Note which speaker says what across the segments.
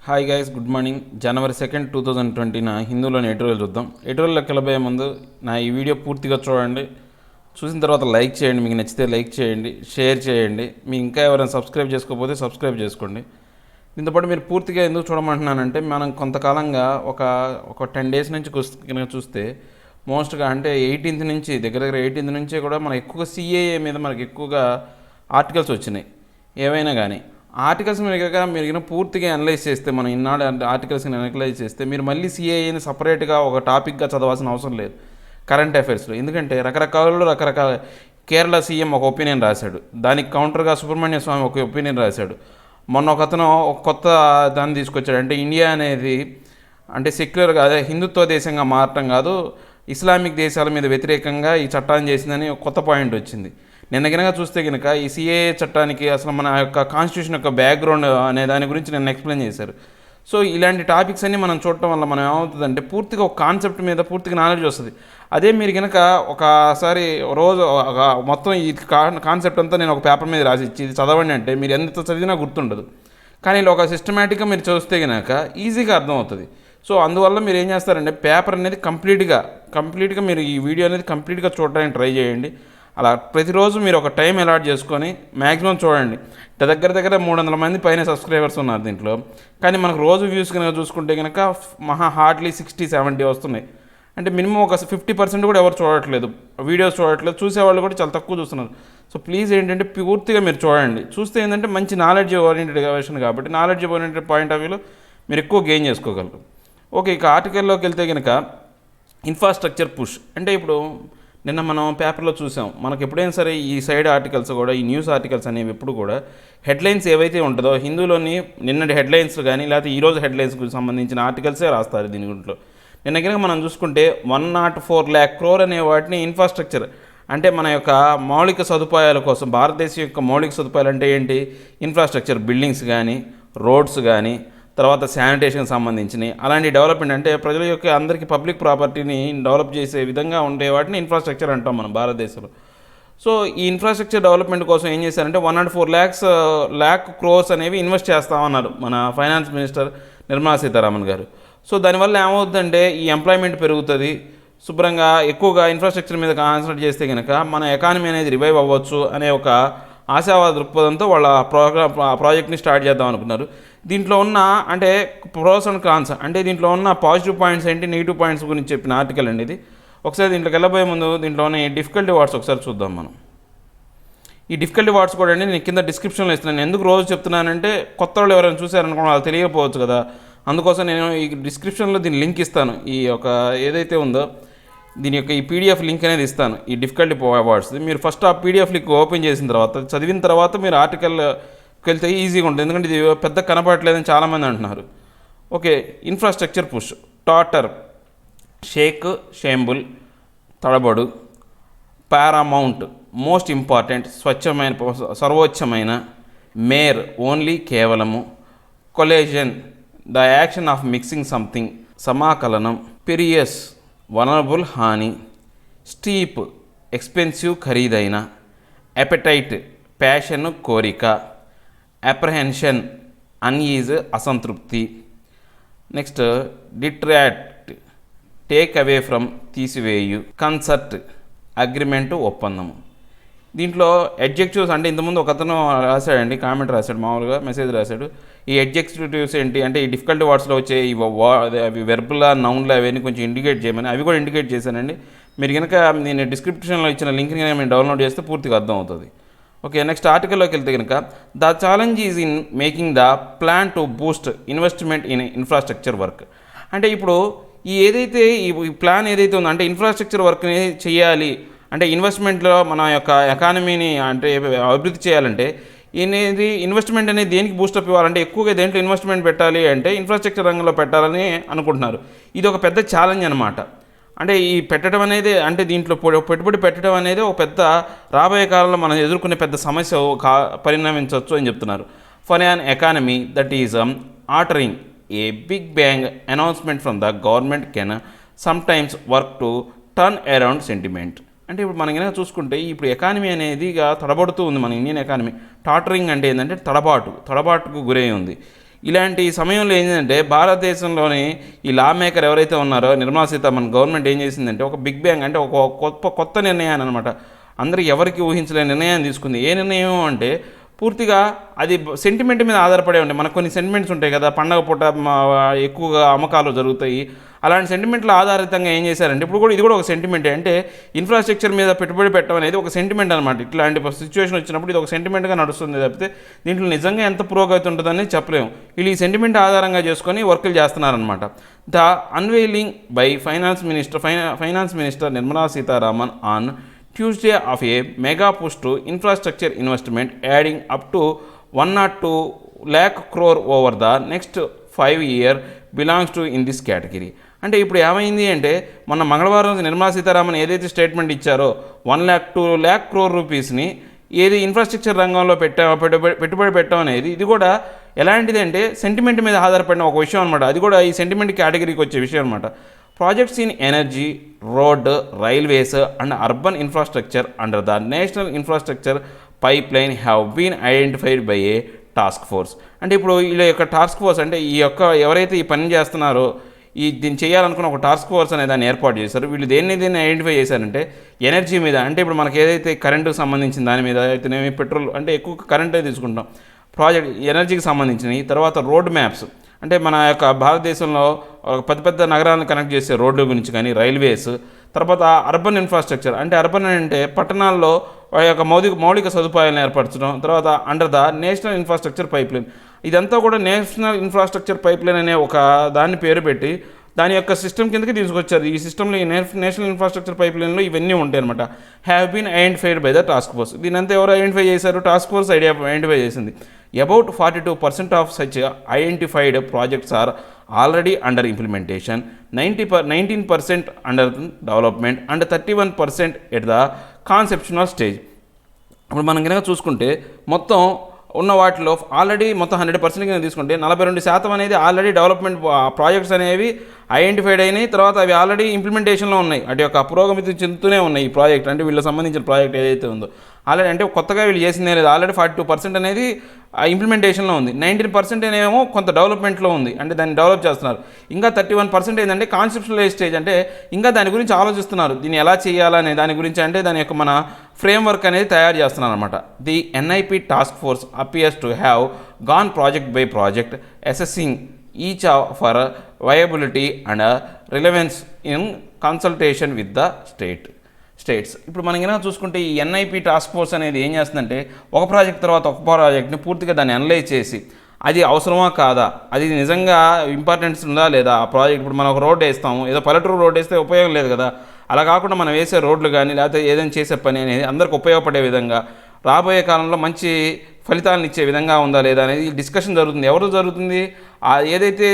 Speaker 1: Hi guys, good morning. జనవరి 2, 2020 హిందూలోని editorial చూద్దాం. ఎడిటోరియల్లోకి వెళ్ళబోయే ముందు నా ఈ వీడియో పూర్తిగా చూడండి. చూసిన తర్వాత లైక్ చేయండి, మీకు నచ్చితే లైక్ చేయండి, షేర్ చేయండి. మీకు ఇంకా ఎవరైనా సబ్స్క్రైబ్ చేసుకోకపోతే సబ్స్క్రైబ్ చేసుకోండి. దీంతోపాటు మీరు పూర్తిగా ఎందుకు చూడమంటున్నానంటే, మనం కొంతకాలంగా ఒక 10 డేస్ నుంచి కనుక చూస్తే మోస్ట్గా అంటే 18th నుంచి దగ్గర 18th నుంచే కూడా మనకు ఎక్కువగా సిఏఏ మీద మనకి ఎక్కువగా ఆర్టికల్స్ వచ్చినాయి. ఏవైనా కానీ ఆర్టికల్స్ మీరు పూర్తిగా అనలైజ్ చేస్తే, మనం ఇన్నాడు ఆర్టికల్స్ని అనలైజ్ చేస్తే మీరు మళ్ళీ సిఏఏని సపరేట్గా ఒక టాపిక్గా చదవాల్సిన అవసరం లేదు కరెంట్ అఫైర్స్లో. ఎందుకంటే రకరకాల కేరళ సీఎం ఒక ఒపీనియన్ రాశాడు, దానికి కౌంటర్గా సుబ్రహ్మణ్య స్వామి ఒక ఒపీనియన్ రాశాడు. మొన్న ఒకతను ఒక కొత్త దాన్ని తీసుకొచ్చాడు. అంటే ఇండియా అనేది అంటే సెక్యులర్గా అదే హిందుత్వ దేశంగా మారటం కాదు, ఇస్లామిక్ దేశాల మీద వ్యతిరేకంగా ఈ చట్టాన్ని చేసిందని ఒక కొత్త పాయింట్ వచ్చింది. నిన్న కనుక చూస్తే కనుక ఈ సిఏఏ చట్టానికి అసలు మన యొక్క కాన్స్టిట్యూషన్ యొక్క బ్యాక్గ్రౌండ్ అనే దాని గురించి నిన్న ఎక్స్ప్లెయిన్ చేశారు. సో ఇలాంటి టాపిక్స్ అన్నీ మనం చూడటం వల్ల మనం ఏమవుతుందంటే పూర్తిగా ఒక కాన్సెప్ట్ మీద పూర్తిగా నాలెడ్జ్ వస్తుంది. అదే మీరు కనుక ఒకసారి రోజు మొత్తం ఈ కాన్సెప్ట్ అంతా నేను ఒక పేపర్ మీద రాసి ఇచ్చి ఇది చదవండి అంటే మీరు ఎంత చదివినా గుర్తుండదు. కానీ ఇలా ఒక సిస్టమేటిక్గా మీరు చూస్తే కనుక ఈజీగా అర్థమవుతుంది. సో అందువల్ల మీరు ఏం చేస్తారంటే పేపర్ అనేది కంప్లీట్గా మీరు ఈ వీడియో అనేది కంప్లీట్గా చూడడానికి ట్రై చేయండి. అలా ప్రతిరోజు మీరు ఒక టైం అలాట్ చేసుకొని మ్యాక్సిమం చూడండి. దగ్గర 300 మంది పైన సబ్స్క్రైబర్స్ ఉన్నారు దీంట్లో. కానీ మనకు రోజు వ్యూస్ కనుక చూసుకుంటే కనుక హార్డ్లీ 60-70 వస్తున్నాయి. అంటే మినిమం ఒక 50% కూడా ఎవరు చూడట్లేదు, వీడియోస్ చూడట్లేదు, చూసేవాళ్ళు కూడా చాలా తక్కువ చూస్తున్నారు. సో ప్లీజ్ ఏంటంటే పూర్తిగా మీరు చూడండి. చూస్తే ఏంటంటే మంచి నాలెడ్జ్ ఓరియంటెడ్ వెర్షన్ కాబట్టి నాలెడ్జ్ ఓరియంటెడ్ పాయింట్ ఆఫ్ వ్యూలో మీరు ఎక్కువ గెయిన్ చేసుకోగలరు. ఓకే, ఇక ఆర్టికల్లోకి వెళ్తే కనుక ఇన్ఫ్రాస్ట్రక్చర్ పుష్ అంటే ఇప్పుడు నిన్న మనం పేపర్లో చూసాం. మనకు ఎప్పుడైనా సరే ఈ సైడ్ ఆర్టికల్స్ కూడా ఈ న్యూస్ ఆర్టికల్స్ అనేవి ఎప్పుడు కూడా హెడ్లైన్స్ ఏవైతే ఉంటుందో హిందూలోని నిన్నటి హెడ్లైన్స్ కానీ లేకపోతే ఈరోజు హెడ్లైన్స్కి సంబంధించిన ఆర్టికల్సే రాస్తారు దీని గుంట్లో. నిన్న కనుక మనం చూసుకుంటే 104 lakh crore అనే వాటిని ఇన్ఫ్రాస్ట్రక్చర్ అంటే మన యొక్క మౌలిక సదుపాయాల కోసం, భారతదేశం యొక్క మౌలిక సదుపాయాలు అంటే ఏంటి, ఇన్ఫ్రాస్ట్రక్చర్, బిల్డింగ్స్ కానీ, రోడ్స్ కానీ, తర్వాత శానిటేషన్కి సంబంధించినవి అలాంటి డెవలప్మెంట్ అంటే ప్రజల యొక్క అందరికీ పబ్లిక్ ప్రాపర్టీని డెవలప్ చేసే విధంగా ఉండే వాటిని ఇన్ఫ్రాస్ట్రక్చర్ అంటాం మనం భారతదేశంలో. సో ఈ ఇన్ఫ్రాస్ట్రక్చర్ డెవలప్మెంట్ కోసం ఏం చేశారంటే 104 lakh crores అనేవి ఇన్వెస్ట్ చేస్తామన్నారు మన ఫైనాన్స్ మినిస్టర్ నిర్మలా సీతారామన్ గారు. సో దానివల్ల ఏమవుతుందంటే ఈ ఎంప్లాయ్మెంట్ పెరుగుతుంది, శుభ్రంగా ఎక్కువగా ఇన్ఫ్రాస్ట్రక్చర్ మీద కాన్సన్ట్రేట్ చేస్తే కనుక మన ఎకానమీ అనేది రివైవ్ అవ్వచ్చు అనే ఒక ఆశావాద దృక్పథంతో వాళ్ళ ప్రాజెక్ట్ని స్టార్ట్ చేద్దాం అనుకున్నారు. దీంట్లో ఉన్న అంటే ప్రోస్ అండ్ కాన్స్ అంటే దీంట్లో ఉన్న పాజిటివ్ పాయింట్స్ ఏంటి, నెగిటివ్ పాయింట్స్ గురించి చెప్పిన ఆర్టికల్ అండి ఇది. ఒకసారి దీంట్లోకి వెళ్ళబోయే ముందు దీంట్లోనే డిఫికల్టీ వర్డ్స్ ఒకసారి చూద్దాం మనం. ఈ డిఫికల్టీ వర్డ్స్ కూడా అండి నేను కింద డిస్క్రిప్షన్లో ఇస్తున్నాను. ఎందుకు రోజు చెప్తున్నానంటే కొత్త వాళ్ళు ఎవరైనా చూసారనుకోండి వాళ్ళు తెలియకపోవచ్చు కదా, అందుకోసం నేను ఈ డిస్క్రిప్షన్లో దీని లింక్ ఇస్తాను. ఈ యొక్క ఏదైతే ఉందో దీని యొక్క ఈ పీడిఎఫ్ లింక్ అనేది ఇస్తాను ఈ డిఫికల్టీ వర్డ్స్. మీరు ఫస్ట్ ఆ పీడిఎఫ్ లింక్ ఓపెన్ చేసిన తర్వాత చదివిన తర్వాత మీరు ఆర్టికల్కి వెళ్తే ఈజీగా ఉంటుంది. ఎందుకంటే ఇది పెద్ద కనపడట్లేదని చాలామంది అంటున్నారు. Okay, infrastructure push, totter, shake, shamble, తడబడు, పారామౌంట్, మోస్ట్ ఇంపార్టెంట్, స్వచ్ఛమైన సర్వోచ్చమైన, మేర్, ఓన్లీ, కేవలము, collagen, the action of mixing something, సమాకలనం, పెరియస్, వనరబుల్, హాని, స్టీప్, ఎక్స్పెన్సివ్, ఖరీదైన, ఎపెటైట్, ప్యాషన్, కోరిక, అప్రహెన్షన్, అన్ఈజ్, అసంతృప్తి, next detract, take away from, తీసివేయు, కన్సర్ట్, అగ్రిమెంటు, ఒప్పందము. దీంట్లో అడ్జెక్టివ్స్ అంటే ఇంతకుముందు ఒకతను రాశాడండి, కామెంట్ రాశాడు, మామూలుగా మెసేజ్ రాశాడు. ఈ అడ్జెక్టివ్స్ ఏంటి అంటే ఈ డిఫికల్టీ వర్డ్స్లో వచ్చే అవి వెర్బులా, నౌన్లా అవన్నీ కొంచెం ఇండికేట్ చేయమని అవి కూడా ఇండికేట్ చేశానండి. మీరు కనుక నేను డిస్క్రిప్షన్లో ఇచ్చిన లింక్ని నేను డౌన్లోడ్ చేస్తే పూర్తిగా అర్థం అవుతుంది. ఓకే, నెక్స్ట్ ఆర్టికల్లోకి వెళ్తే కనుక the challenge is in making the plan to Boost investment in infrastructure work. అంటే ఇప్పుడు ఏదైతే ఈ ప్లాన్ ఏదైతే ఉందో అంటే ఇన్ఫ్రాస్ట్రక్చర్ వర్క్ని చేయాలి అంటే ఇన్వెస్ట్మెంట్లో మన యొక్క ఎకానమీని అంటే అభివృద్ధి చేయాలంటే ఇన్వెస్ట్మెంట్ అనేది దేనికి బూస్టప్ ఇవ్వాలంటే ఎక్కువగా దేంట్లో ఇన్వెస్ట్మెంట్ పెట్టాలి అంటే ఇన్ఫ్రాస్ట్రక్చర్ రంగంలో పెట్టాలని అనుకుంటున్నారు. ఇది ఒక పెద్ద ఛాలెంజ్ అనమాట. అంటే ఈ పెట్టడం అనేది అంటే దీంట్లో పెట్టుబడి పెట్టడం అనేది ఒక పెద్ద రాబోయే కాలంలో మనం ఎదుర్కొనే పెద్ద సమస్య పరిణమించవచ్చు అని చెప్తున్నారు. For an economy that is altering a big bang announcement from the government can sometimes work to turn around sentiment. అంటే ఇప్పుడు మనం కనుక చూసుకుంటే ఇప్పుడు ఎకానమీ అనేదిగా తడబడుతూ ఉంది మన ఇండియన్ ఎకానమీ. టాటరింగ్ అంటే ఏంటంటే తడబాటుకు గురై ఉంది. ఇలాంటి సమయంలో ఏంటంటే భారతదేశంలోని ఈ లా మేకర్ ఎవరైతే ఉన్నారో నిర్మలా సీతారామన్ గవర్నమెంట్ ఏం చేసిందంటే ఒక బిగ్ బ్యాంగ్ అంటే ఒక కొత్త నిర్ణయాన్ని అనమాట, అందరూ ఎవరికి ఊహించలేని నిర్ణయాన్ని తీసుకుంది. ఏ నిర్ణయం అంటే పూర్తిగా అది సెంటిమెంట్ మీద ఆధారపడే ఉంటాయి. మనకు కొన్ని సెంటిమెంట్స్ ఉంటాయి కదా, పండగ పూట ఎక్కువగా అమ్మకాలు జరుగుతాయి. అలాంటి సెంటిమెంట్ల ఆధారితంగా ఏం చేశారంటే ఇప్పుడు కూడా ఇది కూడా ఒక సెంటిమెంటే, అంటే ఇన్ఫ్రాస్ట్రక్చర్ మీద పెట్టుబడి పెట్టడం అనేది ఒక సెంటిమెంట్ అనమాట. ఇట్లాంటి సిచ్యువేషన్ వచ్చినప్పుడు ఇది ఒక సెంటిమెంట్గా నడుస్తుంది తప్పితే దీంట్లో నిజంగా ఎంత పురోగతి ఉంటుందని చెప్పలేము. వీళ్ళు ఈ సెంటిమెంట్ ఆధారంగా చేసుకొని వర్కులు చేస్తున్నారనమాట. The unveiling by finance minister Nirmala Sitharaman on Tuesday of a mega push to infrastructure investment adding up to 102 lakh crore over the next 5 years belongs to in this category. అంటే ఇప్పుడు ఏమైంది అంటే మొన్న మంగళవారం నిర్మలా సీతారామన్ ఏదైతే స్టేట్మెంట్ ఇచ్చారో 102 lakh crore రూపీస్ని ఏది infrastructure రంగంలో పెట్టుబడి పెట్టడం అనేది ఇది కూడా ఎలాంటిది అంటే సెంటిమెంట్ మీద ఆధారపడిన ఒక విషయం అనమాట. అది కూడా ఈ సెంటిమెంట్ కేటగిరీకి వచ్చే విషయం అనమాట. Projects in energy, road, railways and urban infrastructure under the National Infrastructure Pipeline have been identified by a task force. అంటే ఇప్పుడు వీళ్ళ యొక్క టాస్క్ ఫోర్స్ అంటే ఈ యొక్క ఎవరైతే ఈ పని చేస్తున్నారో దీన్ని చేయాలనుకున్న ఒక టాస్క్ ఫోర్స్ అనే దాన్ని ఏర్పాటు చేశారు. వీళ్ళు దేన్ని ఐడెంటిఫై చేశారంటే ఎనర్జీ మీద, అంటే ఇప్పుడు మనకి ఏదైతే కరెంటుకు సంబంధించిన దాని మీద అయితేనేమి పెట్రోల్ అంటే ఎక్కువ కరెంటే తీసుకుంటాం, ప్రాజెక్ట్ ఎనర్జీకి సంబంధించినవి. తర్వాత రోడ్ మ్యాప్స్ అంటే మన యొక్క భారతదేశంలో పెద్ద నగరాలను కనెక్ట్ చేసే రోడ్ల గురించి కానీ, రైల్వేస్. తర్వాత అర్బన్ ఇన్ఫ్రాస్ట్రక్చర్ అంటే అర్బన్ అంటే పట్టణాల్లో యొక్క మౌలిక సదుపాయాలను ఏర్పరచడం. తర్వాత under the national infrastructure pipeline, ఇదంతా కూడా నేషనల్ ఇన్ఫ్రాస్ట్రక్చర్ పైప్లైన్ అనే ఒక దాన్ని పేరు పెట్టి దాని యొక్క సిస్టమ్ కిందకి తీసుకొచ్చారు. ఈ సిస్టంలో ఈ నేషనల్ ఇన్ఫ్రాస్ట్రక్చర్ పైప్లైన్లో ఇవన్నీ ఉంటాయి అనమాట. Have been identified by the task force. దీనంతా ఎవరు ఐడెంటిఫై చేశారు? టాస్క్ ఫోర్స్ ఐడెంటిఫై చేసింది. About 42% of such identified projects are already under implementation, 19% under development and 31% at the conceptual stage. ఇప్పుడు మనం కనుక చూసుకుంటే మొత్తం ఉన్న వాటిలో ఆల్రెడీ మొత్తం 100% కింద తీసుకుంటే 42% అనేది ఆల్రెడీ డెవలప్మెంట్ ప్రాజెక్ట్స్ అనేవి ఐడెంటిఫైడ్ అయినాయి. తర్వాత అవి ఆల్రెడీ ఇంప్లిమెంటేషన్లో ఉన్నాయి, అటు యొక్క పురోగతి చెందుతూనే ఉన్నాయి. ఈ ప్రాజెక్ట్ అంటే వీళ్ళకి సంబంధించిన ప్రాజెక్ట్ ఏదైతే ఉందో ఆల్రెడీ అంటే కొత్తగా వీళ్ళు చేసిందే లేదు. ఆల్రెడీ 42% అనేది ఇంప్లిమెంటేషన్లో ఉంది, 19% ఏమో కొంత డెవలప్మెంట్లో ఉంది, అంటే దాన్ని డెవలప్ చేస్తున్నారు. ఇంకా 31% ఏంటంటే కాన్సెప్చువల్ స్టేజ్, అంటే ఇంకా దాని గురించి ఆలోచిస్తున్నారు, దీన్ని ఎలా చేయాలనే దాని గురించి, అంటే దాని యొక్క మన ఫ్రేమ్వర్క్ అనేది తయారు చేస్తున్నారు అనమాట. The NIP task force appears to have gone project by project assessing each for viability and relevance in consultation with the states. ఇప్పుడు మనం కనుక చూసుకుంటే ఈ ఎన్ఐపి టాస్క్ ఫోర్స్ అనేది ఏం చేస్తుందంటే ఒక ప్రాజెక్ట్ తర్వాత ఒక ప్రాజెక్ట్ని పూర్తిగా దాన్ని అనలైజ్ చేసి అది అవసరమా కాదా, అది నిజంగా ఇంపార్టెన్స్ ఉందా లేదా ఆ ప్రాజెక్ట్. ఇప్పుడు మనం ఒక రోడ్ వేస్తాము, ఏదో పల్లెటూరు రోడ్ వేస్తే ఉపయోగం లేదు కదా, అలా కాకుండా మనం వేసే రోడ్లు కానీ లేకపోతే ఏదైనా చేసే పని అనేది అందరికి ఉపయోగపడే విధంగా రాబోయే కాలంలో మంచి ఫలితాలను ఇచ్చే విధంగా ఉందా లేదా అనేది డిస్కషన్ జరుగుతుంది. ఎవరు జరుగుతుంది? ఏదైతే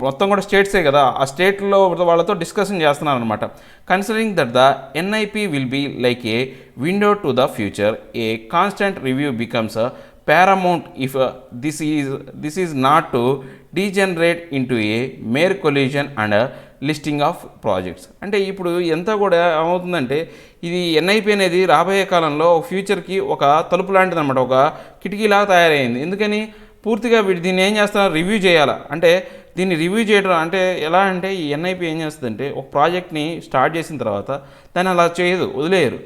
Speaker 1: మొత్తం కూడా స్టేట్సే కదా, ఆ స్టేట్లో వాళ్ళతో డిస్కషన్ చేస్తున్నారు అనమాట. Considering that the NIP will be like a window to the future, a constant review becomes paramount if this is not to degenerate into a mere collision and a listing of projects. అంటే ఇప్పుడు ఎంత కూడా ఏమవుతుందంటే ఇది NIP అనేది రాబోయే కాలంలో ఫ్యూచర్కి ఒక తలుపు లాంటిది అనమాట, ఒక కిటికీలాగా తయారైంది. ఎందుకని పూర్తిగా దీన్ని ఏం చేస్తున్నారు, రివ్యూ చేయాలా. అంటే దీన్ని రివ్యూ చేయడం అంటే ఎలా అంటే ఈ ఎన్ఐపి ఏం చేస్తుందంటే ఒక ప్రాజెక్ట్ని స్టార్ట్ చేసిన తర్వాత దాన్ని అలా చేయదు, వదిలేయరు,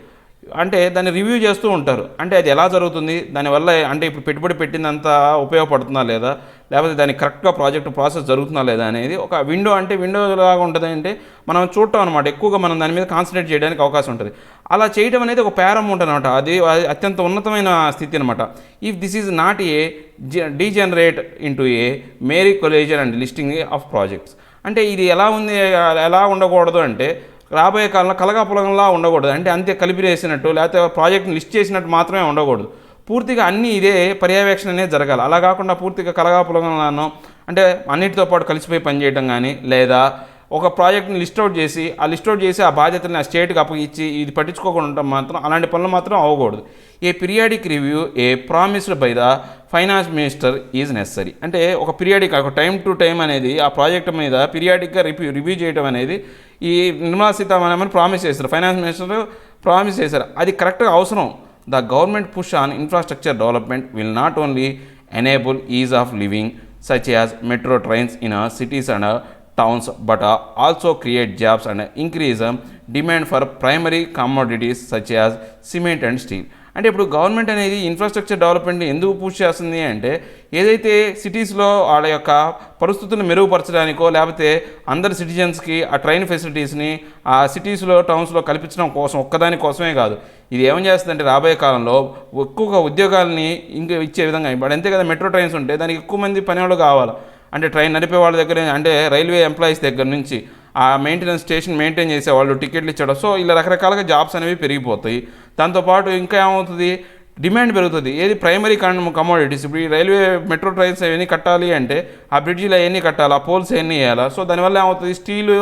Speaker 1: అంటే దాన్ని రివ్యూ చేస్తూ ఉంటారు. అంటే అది ఎలా జరుగుతుంది, దానివల్ల అంటే ఇప్పుడు పెట్టుబడి పెట్టిందంతా ఉపయోగపడుతుందా లేదా, లేకపోతే దానికి కరెక్ట్గా ప్రాసెస్ జరుగుతుందా లేదా అనేది ఒక విండో, అంటే విండో లాగా ఉంటుంది, అంటే మనం చూడటం అనమాట. ఎక్కువగా మనం దాని మీద కాన్సన్ట్రేట్ చేయడానికి అవకాశం ఉంటుంది. అలా చేయడం అనేది ఒక పారామౌంట్ అనమాట, అది అత్యంత ఉన్నతమైన స్థితి అనమాట. If this is not a degenerate into a mere collation and listing of projects. అంటే ఇది ఎలా ఉంది, ఎలా ఉండకూడదు అంటే రాబోయే కాలంలో కలగాపులగంలా ఉండకూడదు, అంటే అంతే కలిపిరేసినట్టు లేకపోతే ప్రాజెక్ట్ని లిస్ట్ చేసినట్టు మాత్రమే ఉండకూడదు. పూర్తిగా అన్నీ ఇదే పర్యవేక్షణ అనేది జరగాలి. అలా కాకుండా పూర్తిగా కలగాపులగంలానో అంటే అన్నిటితో పాటు కలిసిపోయి పనిచేయడం కానీ, లేదా ఒక ప్రాజెక్ట్ని లిస్ట్అవుట్ చేసి ఆ బాధ్యతని ఆ స్టేట్కి అప్పగిచ్చి ఇది పట్టించుకోకుండా ఉండటం మాత్రం, అలాంటి పనులు మాత్రం అవ్వకూడదు. ఏ periodic review A promised by the finance minister is necessary. అంటే ఒక పీరియాడిక్, ఒక టైం టు టైం అనేది ఆ ప్రాజెక్ట్ మీద పీరియాడిక్గా రివ్యూ చేయడం అనేది ఈ నిర్మలా సీతారామన్ ప్రామిస్ చేశారు, ఫైనాన్స్ మినిస్టర్ ప్రామిస్ చేశారు. అది కరెక్ట్గా అవసరం. The government push on infrastructure development will not only enable is of living such as metro trains in cities and towns, but also create jobs and increase demand for primary commodities such as cement and steel. అంటే ఇప్పుడు government అనేది infrastructure డెవలప్మెంట్ని ఎందుకు push చేస్తుంది అంటే ఏదైతే సిటీస్లో వాళ్ళ యొక్క పరిస్థితులను మెరుగుపరచడానికో లేకపోతే అందరి సిటిజన్స్కి ఆ ట్రైన్ ఫెసిలిటీస్ని ఆ సిటీస్లో టౌన్స్లో కల్పించడం కోసం ఒక్కదాని కోసమే కాదు, ఇది ఏం చేస్తుందంటే రాబోయే కాలంలో ఎక్కువగా ఉద్యోగాలని ఇంకా ఇచ్చే విధంగా ఇప్పుడు అంతే కదా. మెట్రో ట్రైన్స్ ఉంటే దానికి ఎక్కువ మంది పనివాళ్ళు కావాలి. అంటే ట్రైన్ నడిపే వాళ్ళ దగ్గర అంటే రైల్వే ఎంప్లాయీస్ దగ్గర నుంచి ఆ మెయింటెనెన్స్ స్టేషన్ మెయింటైన్ చేసేవాళ్ళు, టికెట్లు ఇచ్చడం, సో ఇలా రకరకాలుగా జాబ్స్ అనేవి పెరిగిపోతాయి. దాంతోపాటు ఇంకా ఏమవుతుంది, డిమాండ్ పెరుగుతుంది. ఏది ప్రైమరీ కమోడిటీస్. ఇప్పుడు ఈ రైల్వే మెట్రో ట్రైన్స్ అవన్నీ కట్టాలి అంటే ఆ బ్రిడ్జిలు అవన్నీ కట్టాలి, ఆ పోల్స్ అవన్నీ వేయాలి. సో దానివల్ల ఏమవుతుంది, స్టీలు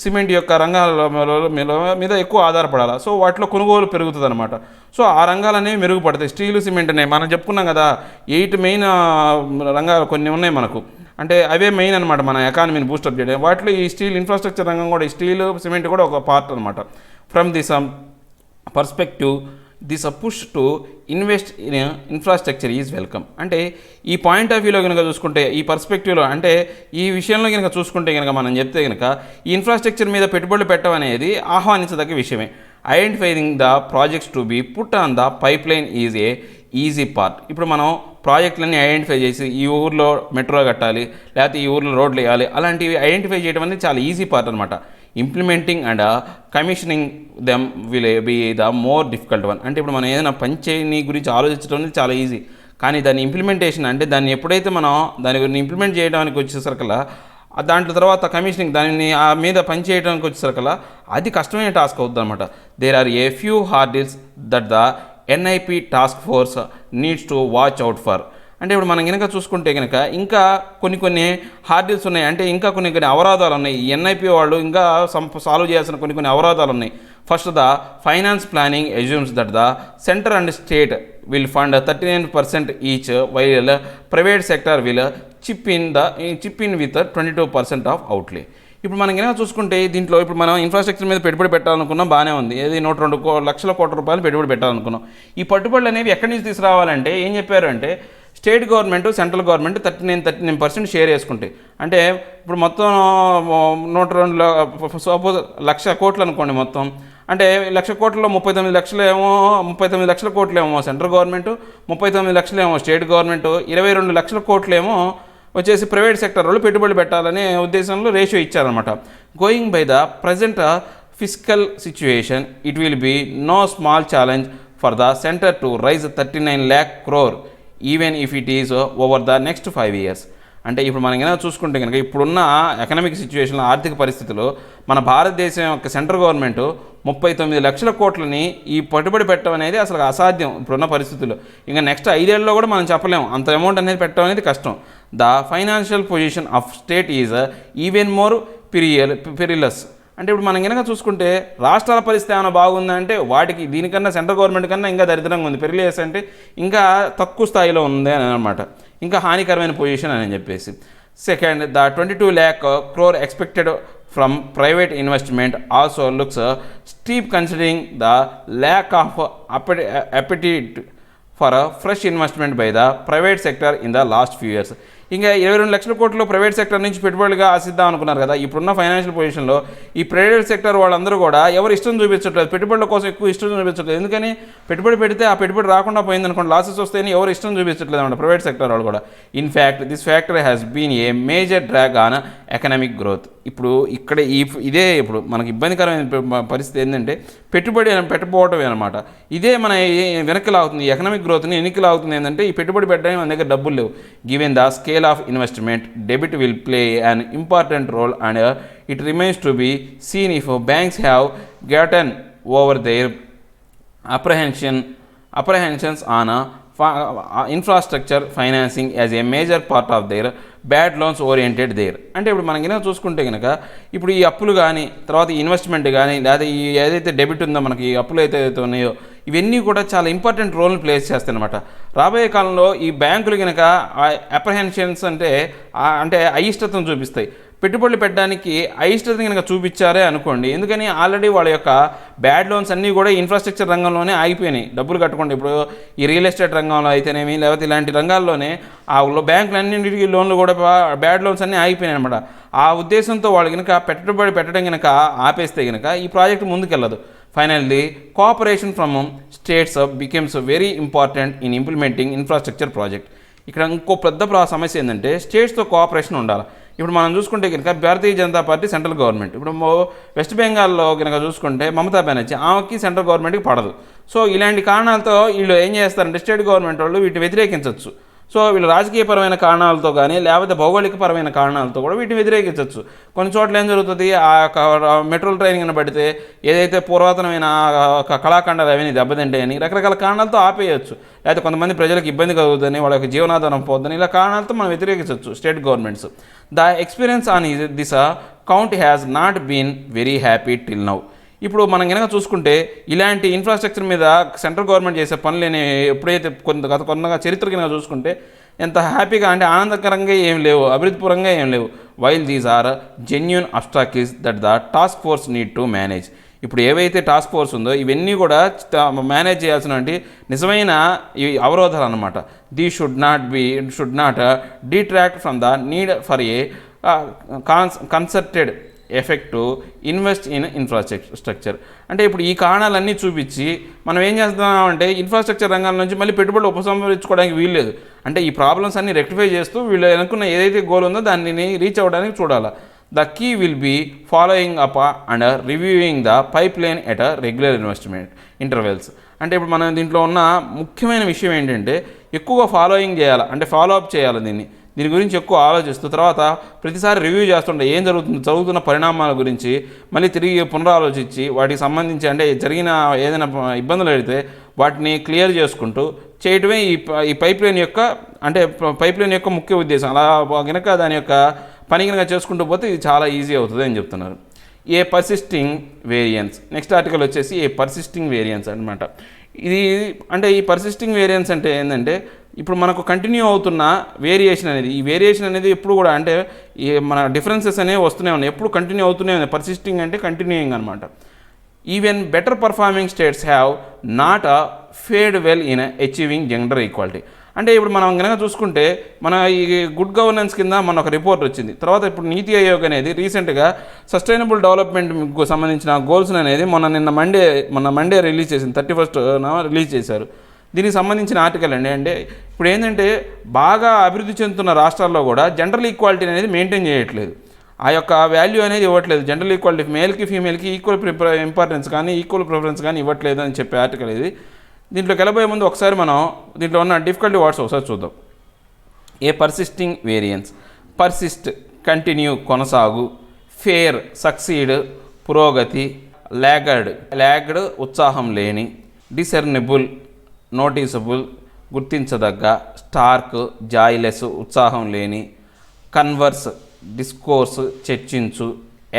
Speaker 1: సిమెంట్ యొక్క రంగాల మీద ఎక్కువ ఆధారపడాలి. సో వాటిలో కొనుగోలు పెరుగుతుంది అనమాట. సో ఆ రంగాలు అనేవి మెరుగుపడతాయి. స్టీలు సిమెంట్ అనేవి మనం చెప్పుకున్నాం కదా, 8 మెయిన్ రంగాలు కొన్ని ఉన్నాయి మనకు, అంటే అవే మెయిన్ అనమాట మన ఎకానమీని బూస్టప్ చేయడం. వాటిలో ఈ స్టీల్ ఇన్ఫ్రాస్ట్రక్చర్ రంగం కూడా, ఈ స్టీల్ సిమెంట్ కూడా ఒక పార్ట్ అనమాట. From this perspective this push to invest in infrastructure is welcome. అంటే ఈ పాయింట్ ఆఫ్ వ్యూలో కనుక చూసుకుంటే, ఈ పర్స్పెక్టివ్లో అంటే ఈ విషయంలో కనుక చూసుకుంటే కనుక మనం చెప్తే కనుక ఈ ఇన్ఫ్రాస్ట్రక్చర్ మీద పెట్టుబడులు పెట్టడం అనేది ఆహ్వానించదగ్గ విషయమే. Identifying the projects to be put on the pipe line is a easy part. ఇప్పుడు మనం ప్రాజెక్టులన్నీ ఐడెంటిఫై చేసి ఈ ఊర్లో మెట్రో కట్టాలి, లేకపోతే ఈ ఊర్లో రోడ్లు వేయాలి, అలాంటివి ఐడెంటిఫై చేయడం అనేది చాలా ఈజీ పార్ట్ అనమాట. Implementing and commissioning them will be the more difficult one. అంటే ఇప్పుడు మనం ఏదైనా పని గురించి ఆలోచించడం అనేది చాలా ఈజీ, కానీ దాని ఇంప్లిమెంటేషన్ అంటే దాన్ని ఎప్పుడైతే మనం దాని గురించి ఇంప్లిమెంట్ చేయడానికి వచ్చేసరికల్లా దాంట్లో తర్వాత కమిషనింగ్ దానిని ఆ మీద పని చేయడానికి వచ్చేసరికల్లా అది కష్టమైన టాస్క్ అవుతుంది అనమాట. There are a few hurdles that the NIP task force needs to watch out for. అంటే ఇప్పుడు మనం కనుక చూసుకుంటే కనుక ఇంకా కొన్ని హార్డిల్స్ ఉన్నాయి, అంటే ఇంకా కొన్ని అవరోధాలు ఉన్నాయి. ఈ NIP వాళ్ళు ఇంకా సాల్వ్ చేయాల్సిన కొన్ని అవరోధాలు ఉన్నాయి. First the finance planning assumes that the centre and state will fund 39% each while private sector will chip in with 22% of outlay. ఇప్పుడు మనం కనుక చూసుకుంటే దీంట్లో ఇప్పుడు మనం ఇన్ఫ్రాస్ట్రక్చర్ మీద పెట్టుబడి పెట్టాలనుకున్నాం, బాగానే ఉంది. ఏది 102 లక్షల కోట్ల రూపాయలు పెట్టుబడి పెట్టాలనుకున్నాం. ఈ పెట్టుబడులు అనేవి ఎక్కడి నుంచి తీసుకురావాలంటే ఏం చెప్పారు అంటే state government, central government 39% share చేసుకుంటాయి. అంటే ఇప్పుడు మొత్తం 102 సపోజ్ 1,00,000 కోట్లు అనుకోండి మొత్తం. అంటే 1,00,000 కోట్లలో 39 లక్షల కోట్లేమో సెంట్రల్ గవర్నమెంట్, 39 లక్షలేమో స్టేట్ గవర్నమెంట్, 22 లక్షల కోట్లేమో వచ్చేసి ప్రైవేట్ సెక్టర్ వాళ్ళు పెట్టుబడులు పెట్టాలనే ఉద్దేశంలో రేషియో ఇచ్చారనమాట. Going by the present physical situation it will be no small challenge for the centre to raise 39 lakh crore even if it is over the next 5 years. అంటే ఇప్పుడు మనం కనుక చూసుకుంటే కనుక ఇప్పుడున్న ఎకనామిక్ సిచ్యువేషన్లో, ఆర్థిక పరిస్థితుల్లో మన భారతదేశం యొక్క సెంట్రల్ గవర్నమెంట్ 39 లక్షల కోట్లని ఈ పెట్టుబడి పెట్టడం అనేది అసలు అసాధ్యం ఇప్పుడున్న పరిస్థితుల్లో. ఇంకా నెక్స్ట్ 5 ఏళ్ళలో కూడా మనం చెప్పలేము, అంత అమౌంట్ అనేది పెట్టడం అనేది కష్టం. The financial position of state is even more perilous. అంటే ఇప్పుడు మనం కనుక చూసుకుంటే రాష్ట్రాల పరిస్థితి ఏమైనా బాగుందంటే వాటికి దీనికన్నా సెంట్రల్ గవర్నమెంట్ కన్నా ఇంకా దరిద్రంగా ఉంది. పెరిలేస్ అంటే ఇంకా తక్కువ స్థాయిలో ఉంది అని అనమాట, ఇంకా హానికరమైన పొజిషన్ అని చెప్పేసి. Second, the 22 lakh crore expected from private investment also looks steep considering the lack of appetite for fresh investment by the private sector in the last few years. ఇంకా 22 లక్షల కోట్లు ప్రైవేట్ సెక్టర్ నుంచి పెట్టుబడులుగా ఆశిద్దాం అనుకున్నారు కదా. ఇప్పుడున్న ఫైనాన్షియల్ పొజిషన్లో ఈ ప్రైవేట్ సెక్టర్ వాళ్ళందరూ కూడా ఎవరు ఇష్టం చూపించట్లేదు, పెట్టుబడుల కోసం ఎక్కువ ఇష్టం చూపించట్లేదు. ఎందుకని పెట్టుబడి పెడితే ఆ పెట్టుబడి రాకుండా పోయింది అనుకోండి, లాసెస్ వస్తాయని ఎవరు ఇష్టం చూపించట్లేదు అన్నమాట ప్రైవేట్ సెక్టర్ వాళ్ళు కూడా. In fact this factor has been a major drag on economic growth. ఇప్పుడు ఇక్కడ ఇదే ఇప్పుడు మనకి ఇబ్బందికరమైన పరిస్థితి ఏంటంటే పెట్టుబడి పెట్టకపోవటమే అనమాట. ఇదే మన వెనక్కి లాగుతుంది, ఎకనామిక్ గ్రోత్ని వెనక్కి లాగుతుంది. ఏంటంటే ఈ పెట్టుబడి పెట్టడానికి మన దగ్గర డబ్బులు లేవు. Given the scale of investment, debit will play an important role and it remains to be seen if banks have gotten over their apprehensions on infrastructure financing as a major part of their bad loans oriented there. అంటే ఇప్పుడు మనం కనుక చూసుకుంటే కనుక ఇప్పుడు ఈ అప్పులు కానీ తర్వాత ఈ ఇన్వెస్ట్మెంట్ కానీ లేదా ఈ ఏదైతే డెబిట్ ఉందో మనకి ఈ అప్పులు అయితే ఉన్నాయో ఇవన్నీ కూడా చాలా ఇంపార్టెంట్ రోల్ని ప్లే చేస్తాయి అనమాట. రాబోయే కాలంలో ఈ బ్యాంకులు కనుక అప్రహెన్షన్స్ అంటే అయిష్టతను చూపిస్తాయి. పెట్టుబడులు పెట్టడానికి అయిష్టతని కనుక చూపించారే అనుకోండి, ఎందుకని ఆల్రెడీ వాళ్ళ యొక్క బ్యాడ్ లోన్స్ అన్నీ కూడా ఇన్ఫ్రాస్ట్రక్చర్ రంగంలోనే ఆగిపోయినాయి. డబ్బులు కట్టుకోండి, ఇప్పుడు ఈ రియల్ ఎస్టేట్ రంగంలో అయితేనేమి, లేకపోతే ఇలాంటి రంగాల్లోనే ఆ బ్యాంకులు అన్నింటికి లోన్లు కూడా బ్యాడ్ లోన్స్ అన్నీ ఆగిపోయినాయి అనమాట. ఆ ఉద్దేశంతో వాళ్ళు కనుక పెట్టుబడి పెట్టడం కనుక ఆపేస్తే కనుక ఈ ప్రాజెక్ట్ ముందుకెళ్ళదు. Finally cooperation from states becomes very important in implementing infrastructure project. ఇక్కడ ఇంకో పెద్ద సమస్య ఏంటంటే స్టేట్స్తో కోఆపరేషన్ ఉండాలి. ఇప్పుడు మనం చూసుకుంటే కనుక Bharatiya Janata party central government, ఇప్పుడు వెస్ట్ బెంగాల్లో కనుక చూసుకుంటే మమతా బెనర్జీ, ఆమెకి సెంట్రల్ గవర్నమెంట్కి పడదు. సో ఇలాంటి కారణాలతో వీళ్ళు ఏం చేస్తారంటే స్టేట్ గవర్నమెంట్ వాళ్ళు వీటిని వ్యతిరేకించవచ్చు. సో వీళ్ళు రాజకీయపరమైన కారణాలతో కానీ లేకపోతే భౌగోళికపరమైన కారణాలతో కూడా వీటిని వ్యతిరేకించవచ్చు. కొన్ని చోట్ల ఏం జరుగుతుంది, ఆ మెట్రో ట్రైన్ పడితే ఏదైతే పురాతనమైన కళాఖండాలు అవన్నీ దెబ్బతింటాయని రకరకాల కారణాలతో ఆపేయచ్చు. లేకపోతే కొంతమంది ప్రజలకు ఇబ్బంది కలుగుతుందని, వాళ్ళ యొక్క జీవనాధారం పోద్దని, ఇలా కారణాలతో మనం వ్యతిరేకించవచ్చు state governments. The experience on this count has not been very happy till now. ఇప్పుడు మనం కనుక చూసుకుంటే ఇలాంటి ఇన్ఫ్రాస్ట్రక్చర్ మీద సెంట్రల్ గవర్నమెంట్ చేసే పనులని ఎప్పుడైతే కొన్నగా చరిత్ర కనుక చూసుకుంటే ఎంత హ్యాపీగా అంటే ఆనందకరంగా ఏం లేవు, అభివృద్ధిపరంగా ఏం లేవు. While these are genuine obstacles that the task force need to manage. ఇప్పుడు ఏవైతే టాస్క్ ఫోర్స్ ఉందో ఇవన్నీ కూడా మేనేజ్ చేయాల్సినటువంటి నిజమైన ఈ అవరోధాలు అన్నమాట. These should not detract from the need for a concerted effect invest in infrastructure. అంటే ఇప్పుడు ఈ కారణాలన్నీ చూపించి మనం ఏం చేస్తున్నామంటే ఇన్ఫ్రాస్ట్రక్చర్ రంగాల నుంచి మళ్ళీ పెట్టుబడులు ఉపసంహరించుకోవడానికి వీల్లేదు. అంటే ఈ ప్రాబ్లమ్స్ అన్ని రెక్టిఫై చేస్తూ వీళ్ళు అనుకున్న ఏదైతే గోల్ ఉందో దాన్ని రీచ్ అవ్వడానికి చూడాలి. The key will be following up and reviewing the pipeline at regular investment intervals. అంటే ఇప్పుడు మనం దీంట్లో ఉన్న ముఖ్యమైన విషయం ఏంటంటే ఎక్కువగా ఫాలోయింగ్ చేయాలి, అంటే ఫాలో అప్ చేయాలి. దీని గురించి ఎక్కువ ఆలోచిస్తూ తర్వాత ప్రతిసారి రివ్యూ చేస్తుంటే ఏం జరుగుతున్న పరిణామాల గురించి మళ్ళీ తిరిగి పునరాలోచించి వాటికి సంబంధించి అంటే జరిగిన ఏదైనా ఇబ్బందులు అయితే వాటిని క్లియర్ చేసుకుంటూ చేయటమే ఈ పైప్ లైన్ యొక్క ముఖ్య ఉద్దేశం. అలా కనుక దాని యొక్క పని కనుక చేసుకుంటూ పోతే ఇది చాలా ఈజీ అవుతుంది అని చెప్తున్నారు. ఏ పర్సిస్టింగ్ వేరియన్స్. నెక్స్ట్ ఆర్టికల్ వచ్చేసి ఏ పర్సిస్టింగ్ వేరియన్స్ అనమాట. ఇది అంటే ఈ పర్సిస్టింగ్ వేరియన్స్ అంటే ఏంటంటే ఇప్పుడు మనకు కంటిన్యూ అవుతున్న వేరియేషన్ అనేది, ఈ వేరియేషన్ అనేది ఎప్పుడు కూడా అంటే మన డిఫరెన్సెస్ అనేవి వస్తూనే ఉన్నాయి, ఎప్పుడు కంటిన్యూ అవుతూనే ఉన్నాయి. పర్సిస్టింగ్ అంటే కంటిన్యూయింగ్ అనమాట. Even better performing states have not ఫేర్డ్ well in achieving gender equality. అంటే ఇప్పుడు మనం కనుక చూసుకుంటే మన ఈ గుడ్ గవర్నెన్స్ కింద మన ఒక రిపోర్ట్ వచ్చింది. తర్వాత ఇప్పుడు నీతి ఆయోగ్ అనేది రీసెంట్గా సస్టైనబుల్ డెవలప్మెంట్కు సంబంధించిన గోల్స్ అనేది మొన్న మండే రిలీజ్ చేసింది, 31st రిలీజ్ చేశారు. దీనికి సంబంధించిన ఆర్టికల్ అంటే ఇప్పుడు ఏంటంటే బాగా అభివృద్ధి చెందుతున్న రాష్ట్రాల్లో కూడా జెండర్ ఈక్వాలిటీ అనేది మెయింటైన్ చేయట్లేదు, ఆ యొక్క వాల్యూ అనేది ఇవ్వట్లేదు. జెండర్ ఈక్వాలిటీ మేల్కి ఫీమేల్కి ఈక్వల్ ఇంపార్టెన్స్ కానీ ఈక్వల్ ప్రిఫరెన్స్ కానీ ఇవ్వట్లేదు అని చెప్పే ఆర్టికల్ ఇది. దీంట్లోకి వెళ్ళబోయే ముందు ఒకసారి మనం దీంట్లో ఉన్న డిఫికల్టీ వర్డ్స్ ఒకసారి చూద్దాం. A persisting variance. Persist continue కొనసాగు, ఫేర్ సక్సీడ్ పురోగతి, లాగ్డ్ ఉత్సాహం లేని, డిసర్నిబుల్ నోటీసబుల్ గుర్తించదగ్గ, స్టార్క్ జాయ్లెస్ ఉత్సాహం లేని, కన్వర్స్ డిస్కోర్స్ చర్చించు,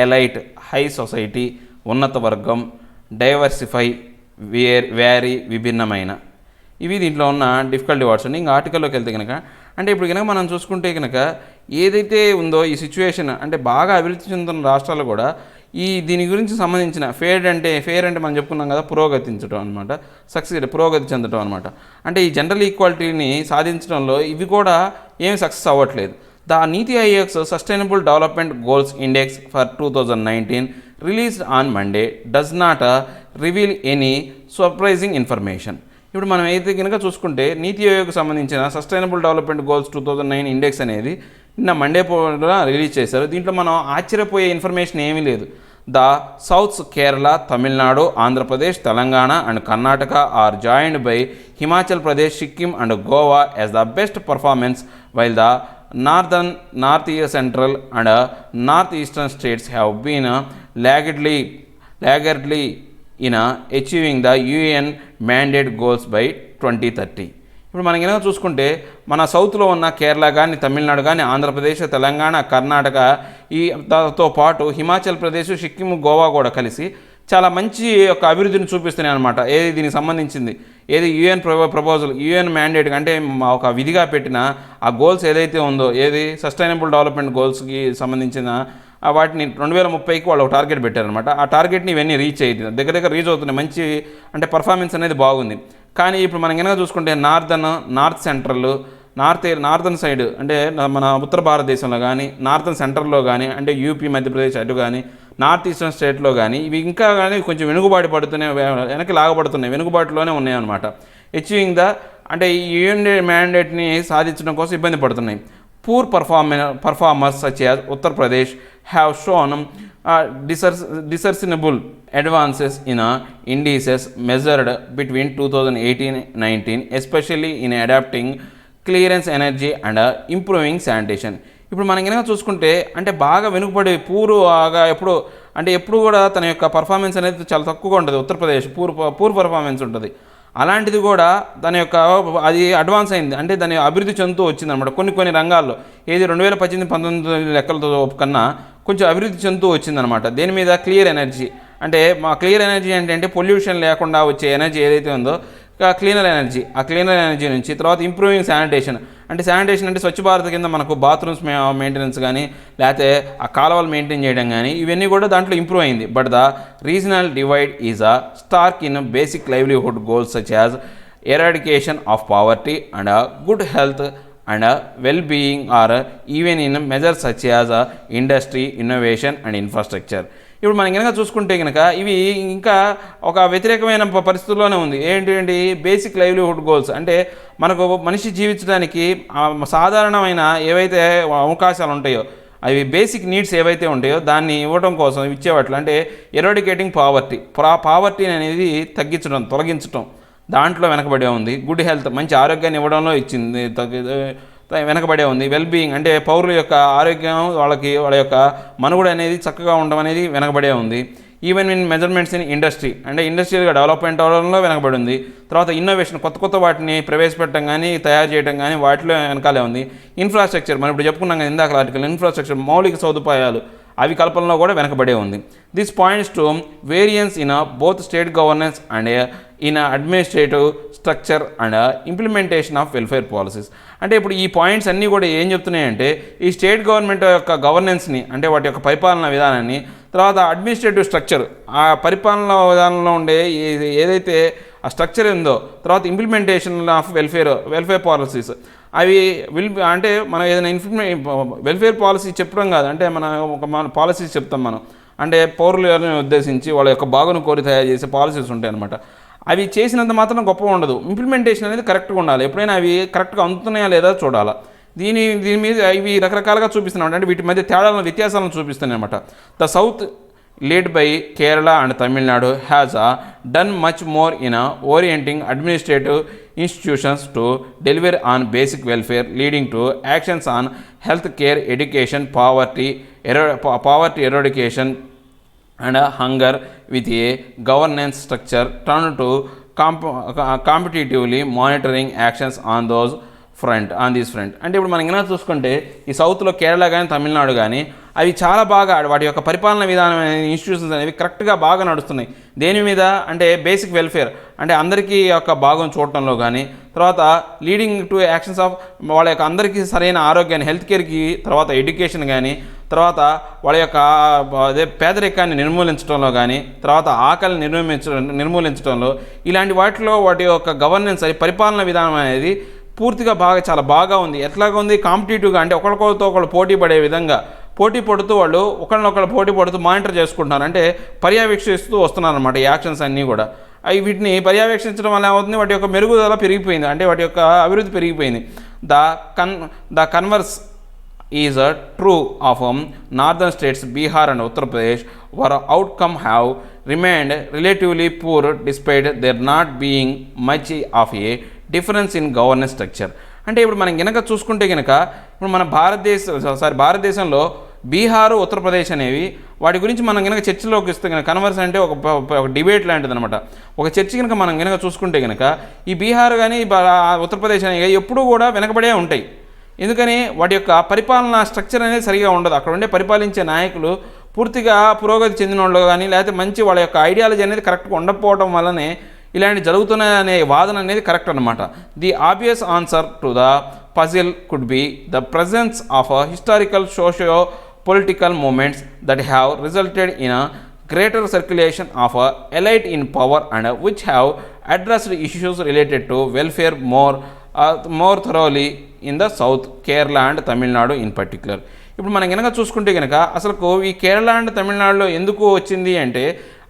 Speaker 1: ఎలైట్ హై సొసైటీ ఉన్నత వర్గం, డైవర్సిఫై వ్యారీ విభిన్నమైన. ఇవి దీంట్లో ఉన్న డిఫికల్టీ వర్డ్స్ అండి. ఇంకా ఆర్టికల్లోకి వెళ్తే కనుక అంటే ఇప్పుడు కనుక మనం చూసుకుంటే కనుక ఏదైతే ఉందో ఈ సిచ్యువేషన్ అంటే బాగా అభివృద్ధి చెందుతున్న రాష్ట్రాలు కూడా దీని గురించి సంబంధించిన ఫేర్ అంటే మనం చెప్పుకున్నాం కదా, పురోగతించడం అనమాట, పురోగతి చెందడం అనమాట. అంటే ఈ జెండర్ ఈక్వాలిటీని సాధించడంలో ఇవి కూడా ఏమి సక్సెస్ అవ్వట్లేదు. The Niti Aayog's sustainable development goals index for 2019 released on Monday does not reveal any surprising information. ఇప్పుడు మనం అయితే కనుక చూసుకుంటే నీతి ఆయోగ్కి సంబంధించిన సస్టైనబుల్ డెవలప్మెంట్ గోల్స్ 2009 ఇండెక్స్ అనేది నిన్న మండే రిలీజ్ చేశారు. దీంట్లో మనం ఆశ్చర్యపోయే ఇన్ఫర్మేషన్ ఏమీ లేదు. The South's Kerala, Tamil Nadu, Andhra Pradesh, Telangana and Karnataka are joined by Himachal Pradesh, Sikkim and Goa as the best performance, while the North East Central and North Eastern states have been laggardly in achieving the UN mandate goals by 2030. ఇప్పుడు మనం కనుక చూసుకుంటే మన సౌత్లో ఉన్న కేరళ కానీ, తమిళనాడు కానీ, ఆంధ్రప్రదేశ్, తెలంగాణ, కర్ణాటక తో పాటు హిమాచల్ ప్రదేశ్, సిక్కిం, గోవా కూడా కలిసి చాలా మంచి యొక్క అభివృద్ధిని చూపిస్తున్నాయి అనమాట. ఏది దీనికి సంబంధించింది, ఏది యూఎన్ ప్రపోజల్, యూఎన్ మ్యాండేట్ అంటే ఒక విధిగా పెట్టిన ఆ గోల్స్ ఏదైతే ఉందో, ఏది సస్టైనబుల్ డెవలప్మెంట్ గోల్స్కి సంబంధించిన వాటిని 2030కి వాళ్ళు ఒక టార్గెట్ పెట్టారనమాట. ఆ టార్గెట్ని ఇవన్నీ రీచ్ అయ్యింది, దగ్గర రీచ్ అవుతున్నాయి, మంచి అంటే పర్ఫార్మెన్స్ అనేది బాగుంది. కానీ ఇప్పుడు మనం కనుక చూసుకుంటే నార్త్ సెంట్రల్, నార్థన్ సైడ్ అంటే మన ఉత్తర భారతదేశంలో కానీ, నార్థన్ సెంట్రల్లో కానీ అంటే యూపీ, మధ్యప్రదేశ్ అటు కానీ, నార్త్ ఈస్టర్న్ స్టేట్లో కానీ ఇవి ఇంకా కానీ కొంచెం వెనుకబాటు పడుతూనే, వెనక్కి లాగబడుతున్నాయి, వెనుకబాటులోనే ఉన్నాయన్నమాట. అచీవింగ్ అంటే ఈ యూఎన్ మ్యాండేట్ని సాధించడం కోసం ఇబ్బంది పడుతున్నాయి. Poor performers such as Uttar Pradesh have shown discernible advances in indices measured between 2018-19, especially in adapting clearance energy and improving sanitation. ఇప్పుడు మనం కనుక చూసుకుంటే అంటే బాగా వెనుకబడి ఎప్పుడు కూడా తన యొక్క పర్ఫార్మెన్స్ అనేది చాలా తక్కువగా ఉంటుంది. ఉత్తరప్రదేశ్ పూర్ పర్ఫార్మెన్స్ ఉంటుంది. అలాంటిది కూడా దాని యొక్క అది అడ్వాన్స్ అయింది, అంటే దాని అభివృద్ధి చెందుతూ వచ్చిందనమాట. కొన్ని రంగాల్లో ఏది 2018-19 లెక్కలతో కన్నా కొంచెం అభివృద్ధి చెందుతూ వచ్చిందనమాట. దేని మీద? Clear energy. అంటే మా క్లియర్ ఎనర్జీ అంటే పొల్యూషన్ లేకుండా వచ్చే ఎనర్జీ ఏదైతే ఉందో క్లీనర్ ఎనర్జీ, ఆ క్లీనర్ ఎనర్జీ నుంచి తర్వాత ఇంప్రూవింగ్ శానిటేషన్. అంటే శానిటేషన్ అంటే స్వచ్ఛ భారత్ కింద మనకు బాత్రూమ్స్ మెయింటెనెన్స్ కానీ, లేకపోతే ఆ కాలువలు మెయింటైన్ చేయడం కానీ ఇవన్నీ కూడా దాంట్లో ఇంప్రూవ్ అయింది. But the regional divide is a stark in basic livelihood goals such as eradication of poverty and good health and well being are even in measures such as industry, innovation and infrastructure. ఇప్పుడు మనం కనుక చూసుకుంటే కనుక ఇవి ఇంకా ఒక వ్యతిరేకమైన పరిస్థితుల్లోనే ఉంది. ఏంటి బేసిక్ లైవ్లీహుడ్ గోల్స్ అంటే మనకు మనిషి జీవించడానికి సాధారణమైన ఏవైతే అవకాశాలు ఉంటాయో, అవి బేసిక్ నీడ్స్ ఏవైతే ఉంటాయో దాన్ని ఇవ్వడం కోసం ఇచ్చేవాట్లు. అంటే ఎరాడికేటింగ్ పావర్టీ అనేది తొలగించడం దాంట్లో వెనకబడే ఉంది. గుడ్ హెల్త్, మంచి ఆరోగ్యాన్ని ఇవ్వడంలో వెనకబడే ఉంది. వెల్ బీయింగ్ అంటే పౌరుల యొక్క ఆరోగ్యం, వాళ్ళ యొక్క మనుగడ అనేది చక్కగా ఉండడం అనేది వెనకబడే ఉంది. Even in measurements in industry అంటే ఇండస్ట్రియల్గా డెవలప్మెంట్ అవడంలో వెనకబడి ఉంది. తర్వాత ఇన్నోవేషన్, కొత్త వాటిని ప్రవేశపెట్టడం కానీ, తయారు చేయడం కానీ వాటిలో వెనకాలే ఉంది. ఇన్ఫ్రాస్ట్రక్చర్, మనం ఇప్పుడు చెప్పుకున్నాం కదా ఇందాక ఆర్టికల్, ఇన్ఫ్రాస్ట్రక్చర్ మౌలిక సదుపాయాలు అవి కల్పనలో కూడా వెనకబడే ఉంది. This points to variance in both state governance and in administrative structure and implementation of welfare policies. అంటే ఇప్పుడు ఈ పాయింట్స్ అన్నీ కూడా ఏం చెప్తున్నాయంటే ఈ స్టేట్ గవర్నమెంట్ యొక్క గవర్నెన్స్ని అంటే వాటి యొక్క పరిపాలనా విధానాన్ని, తర్వాత అడ్మినిస్ట్రేటివ్ స్ట్రక్చర్ ఆ పరిపాలనా విధానంలో ఉండే ఏదైతే ఆ స్ట్రక్చర్ ఉందో, తర్వాత ఇంప్లిమెంటేషన్ ఆఫ్ వెల్ఫేర్ పాలసీస్ అవి అంటే మనం ఏదైనా వెల్ఫేర్ పాలసీ చెప్పడం కాదు, అంటే మన పాలసీస్ చెప్తాం మనం, అంటే పౌరులను ఉద్దేశించి వాళ్ళ యొక్క బాగును కోరి తయారు చేసే పాలసీస్ ఉంటాయి అన్నమాట. అవి చేసినంత మాత్రం గొప్పగా ఉండదు, ఇంప్లిమెంటేషన్ అనేది కరెక్ట్గా ఉండాలి. ఎప్పుడైనా అవి కరెక్ట్గా అందుతున్నాయా లేదా చూడాలా. దీని మీద ఇవి రకరకాలుగా చూపిస్తున్నాయి, అంటే వీటి మధ్య వ్యత్యాసాలను చూపిస్తున్నాయి అనమాట. The south led by Kerala and Tamil Nadu has done much more in orienting administrative institutions to deliver on basic welfare, leading to actions on health care, education, poverty eradication and hunger with a governance structure turned to competitively monitoring actions on this front. అంటే ఇప్పుడు మనం ఇంకా చూసుకుంటే ఈ సౌత్లో కేరళ కానీ తమిళనాడు కానీ అవి చాలా బాగా వాటి యొక్క పరిపాలన విధానం ఇన్స్టిట్యూషన్స్ అనేవి కరెక్ట్గా బాగా నడుస్తున్నాయి. దేని మీద అంటే బేసిక్ వెల్ఫేర్ అంటే అందరికీ యొక్క భాగం చూడటంలో కానీ, తర్వాత లీడింగ్ టు యాక్షన్స్ ఆఫ్ వాళ్ళ యొక్క అందరికీ సరైన ఆరోగ్యాన్ని, హెల్త్ కేర్కి, తర్వాత ఎడ్యుకేషన్ కానీ, తర్వాత వాళ్ళ యొక్క పేదరికాన్ని నిర్మూలించడంలో కానీ, తర్వాత ఆకలిని నిర్మూలించడంలో, ఇలాంటి వాటిలో వాటి యొక్క గవర్నెన్స్ పరిపాలన విధానం అనేది పూర్తిగా చాలా బాగా ఉంది. ఎట్లాగా ఉంది? కాంపిటేటివ్గా అంటే ఒకళ్ళు పోటీ పడే విధంగా పోటీ పడుతూ వాళ్ళు ఒకళ్ళనొకళ్ళు పోటీ పడుతూ మానిటర్ చేసుకుంటున్నారు, అంటే పర్యవేక్షిస్తూ వస్తున్నారు అన్నమాట. ఈ యాక్షన్స్ అన్నీ కూడా వీటిని పర్యవేక్షించడం వల్ల ఏమవుతుంది, వాటి యొక్క మెరుగుదల పెరిగిపోయింది, అంటే వాటి యొక్క అభివృద్ధి పెరిగిపోయింది. The converse is true of northern states Bihar and Uttar Pradesh were outcome have remained relatively poor despite there not being much of a difference in governance structure. అంటే ఇప్పుడు మనం కనుక చూసుకుంటే కనుక ఇప్పుడు మన భారతదేశంలో బీహారు, ఉత్తరప్రదేశ్ అనేవి వాటి గురించి మనం కనుక చర్చలోకి ఇస్తే కనుక కన్వర్స్ అంటే ఒక డిబేట్ లాంటిది అనమాట. ఒక చర్చ కనుక మనం కనుక చూసుకుంటే కనుక ఈ బీహార్ కానీ ఉత్తరప్రదేశ్ అనేవి ఎప్పుడూ కూడా వెనకబడే ఉంటాయి. ఎందుకని? వాటి యొక్క పరిపాలనా స్ట్రక్చర్ అనేది సరిగా ఉండదు. అక్కడ ఉండే పరిపాలించే నాయకులు పూర్తిగా పురోగతి చెందిన వాళ్ళు కానీ లేకపోతే మంచి వాళ్ళ యొక్క ఐడియాలజీ అనేది కరెక్ట్గా ఉండకపోవడం వల్లనే ఇలాంటి జరుగుతున్నాయి అనే వాదన అనేది కరెక్ట్ అనమాట. The obvious answer to the puzzle could be the presence of historical socio political movements that have resulted in greater circulation of elite in power and which have addressed issues related to welfare more thoroughly in the south, Kerala and Tamil Nadu in particular. ఇప్పుడు మనం కనుక చూసుకుంటే కనుక అసలు ఈ Kerala and తమిళనాడులో ఎందుకు వచ్చింది అంటే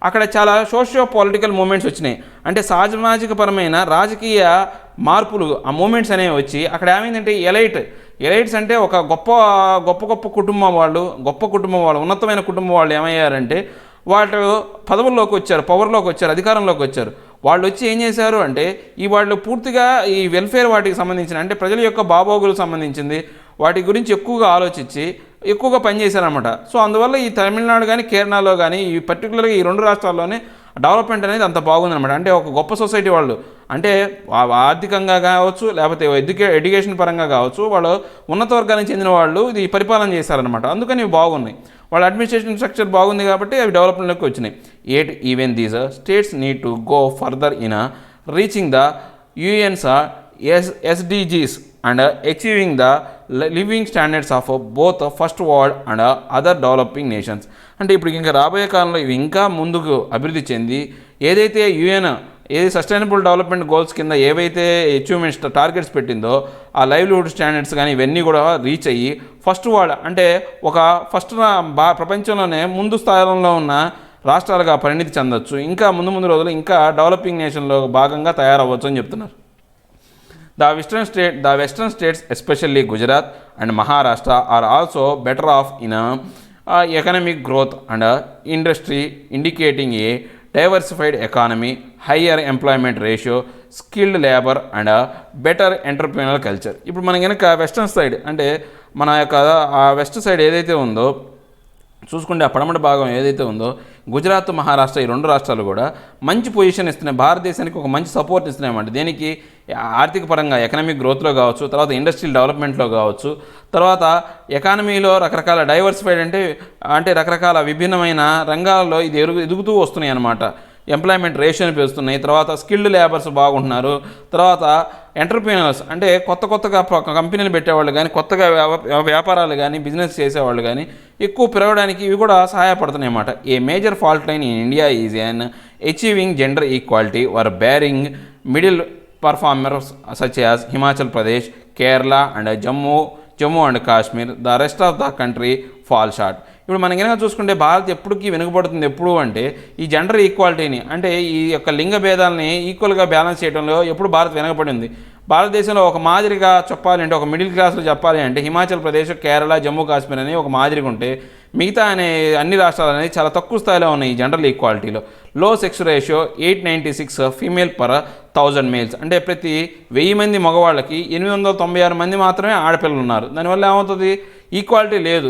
Speaker 1: అక్కడ చాలా సోషియో పొలిటికల్ మూమెంట్స్ వచ్చినాయి. అంటే సామాజికపరమైన రాజకీయ మార్పులు ఆ మూమెంట్స్ అనేవి వచ్చి అక్కడ ఏమైందంటే ఎలైట్స్ అంటే ఒక గొప్ప కుటుంబం వాళ్ళు ఉన్నతమైన కుటుంబం వాళ్ళు ఏమయ్యారంటే వాళ్ళు పదవుల్లోకి వచ్చారు, పవర్లోకి వచ్చారు, అధికారంలోకి వచ్చారు. వాళ్ళు వచ్చి ఏం చేశారు అంటే వాళ్ళు పూర్తిగా ఈ వెల్ఫేర్ వాటికి సంబంధించిన అంటే ప్రజల యొక్క బాగోగులకు సంబంధించింది వాటి గురించి ఎక్కువగా ఆలోచించి ఎక్కువగా పనిచేశారనమాట. సో అందువల్ల ఈ తమిళనాడు కానీ కేరళలో కానీ ఈ పర్టికులర్గా ఈ రెండు రాష్ట్రాల్లోనే డెవలప్మెంట్ అనేది అంత బాగుందనమాట. అంటే ఒక గొప్ప సొసైటీ వాళ్ళు అంటే ఆర్థికంగా కావచ్చు లేకపోతే ఎడ్యుకేషన్ పరంగా కావచ్చు వాళ్ళు ఉన్నత వర్గానికి చెందిన వాళ్ళు ఇది పరిపాలన చేశారనమాట. అందుకని ఇవి బాగున్నాయి. వాళ్ళ అడ్మినిస్ట్రేషన్ స్ట్రక్చర్ బాగుంది కాబట్టి అవి డెవలప్మెంట్లోకి వచ్చినాయి. Even these states need to go further in reaching the UN's SDGs and achieving the living standards of both first world and other developing nations. అంటే ఇప్పుడు ఇంకా రాబోయే కాలంలో ఇవి ఇంకా ముందుకు అభివృద్ధి చెంది ఏదైతే యుఎన్ సస్టైనబుల్ డెవలప్మెంట్ గోల్స్ కింద ఏవైతే అచీవ్మెంట్స్ టార్గెట్స్ పెట్టిందో ఆ లైవ్లీహుడ్ స్టాండర్డ్స్ కానీ ఇవన్నీ కూడా రీచ్ అయ్యి ఫస్ట్ వరల్డ్ అంటే ఒక ప్రపంచంలోనే ముందు స్థానంలో ఉన్న రాష్ట్రాలుగా పరిణితి చెందొచ్చు. ఇంకా ముందు రోజులు ఇంకా డెవలపింగ్ నేషన్లో భాగంగా తయారవ్వచ్చు అని చెప్తున్నారు. The western states, especially Gujarat and Maharashtra, are also better off in economic growth and industry, indicating a diversified economy, higher employment ratio, skilled labor and better entrepreneurial culture. ఇప్పుడు మనం కనుక వెస్టర్న్ సైడ్ అంటే మన యొక్క west side ఏదైతే ఉందో చూసుకుంటే ఆ పడమటి భాగం ఏదైతే ఉందో గుజరాత్, మహారాష్ట్ర ఈ రెండు రాష్ట్రాలు కూడా మంచి పొజిషన్ ఇస్తున్నాయి, భారతదేశానికి ఒక మంచి సపోర్ట్ ఇస్తున్నాయన్నమాట. దేనికి ఆర్థిక పరంగా ఎకనామిక్ గ్రోత్లో కావచ్చు, తర్వాత ఇండస్ట్రియల్ డెవలప్మెంట్లో కావచ్చు, తర్వాత ఎకానమీలో రకరకాల డైవర్సిఫైడ్ అంటే రకరకాల విభిన్నమైన రంగాల్లో ఇది ఎదుగుతూ వస్తున్నాయి అన్నమాట. ఎంప్లాయ్మెంట్ రేషియోని పెంచుతున్నాయి, తర్వాత స్కిల్డ్ లేబర్స్ బాగుంటున్నారు, తర్వాత ఎంటర్ప్రీనర్స్ అంటే కొత్తగా కంపెనీలు పెట్టేవాళ్ళు కానీ కొత్తగా వ్యాపారాలు కానీ బిజినెస్ చేసేవాళ్ళు కానీ ఎక్కువ పెరగడానికి ఇవి కూడా సహాయపడుతున్నాయి అన్నమాట. A major fault line in India is on achieving gender equality were bearing middle performers such as Himachal Pradesh, Kerala and Jammu and Kashmir. The rest of the country fall short. ఇప్పుడు మనం కనుక చూసుకుంటే భారత్ ఎప్పటికీ వెనుకబడుతుంది ఎప్పుడు అంటే ఈ జెండర్ ఈక్వాలిటీని అంటే ఈ యొక్క లింగ భేదాలని ఈక్వల్గా బ్యాలెన్స్ చేయడంలో ఎప్పుడు భారత్ వెనకబడింది. భారతదేశంలో ఒక మాదిరిగా చెప్పాలి అంటే ఒక మిడిల్ క్లాస్లో చెప్పాలి అంటే హిమాచల్ ప్రదేశ్, కేరళ, జమ్మూ కాశ్మీర్ అని ఒక మాదిరిగా ఉంటే మిగతా అన్ని రాష్ట్రాలు అనేది చాలా తక్కువ స్థాయిలో ఉన్నాయి ఈ జెండర్ ఈక్వాలిటీలో. లో sex ratio 896 female per 1000 males. అంటే ప్రతి 1000 మంది మగవాళ్ళకి 896 మంది మాత్రమే ఆడపిల్లలు ఉన్నారు. దానివల్ల ఏమవుతుంది, ఈక్వాలిటీ లేదు.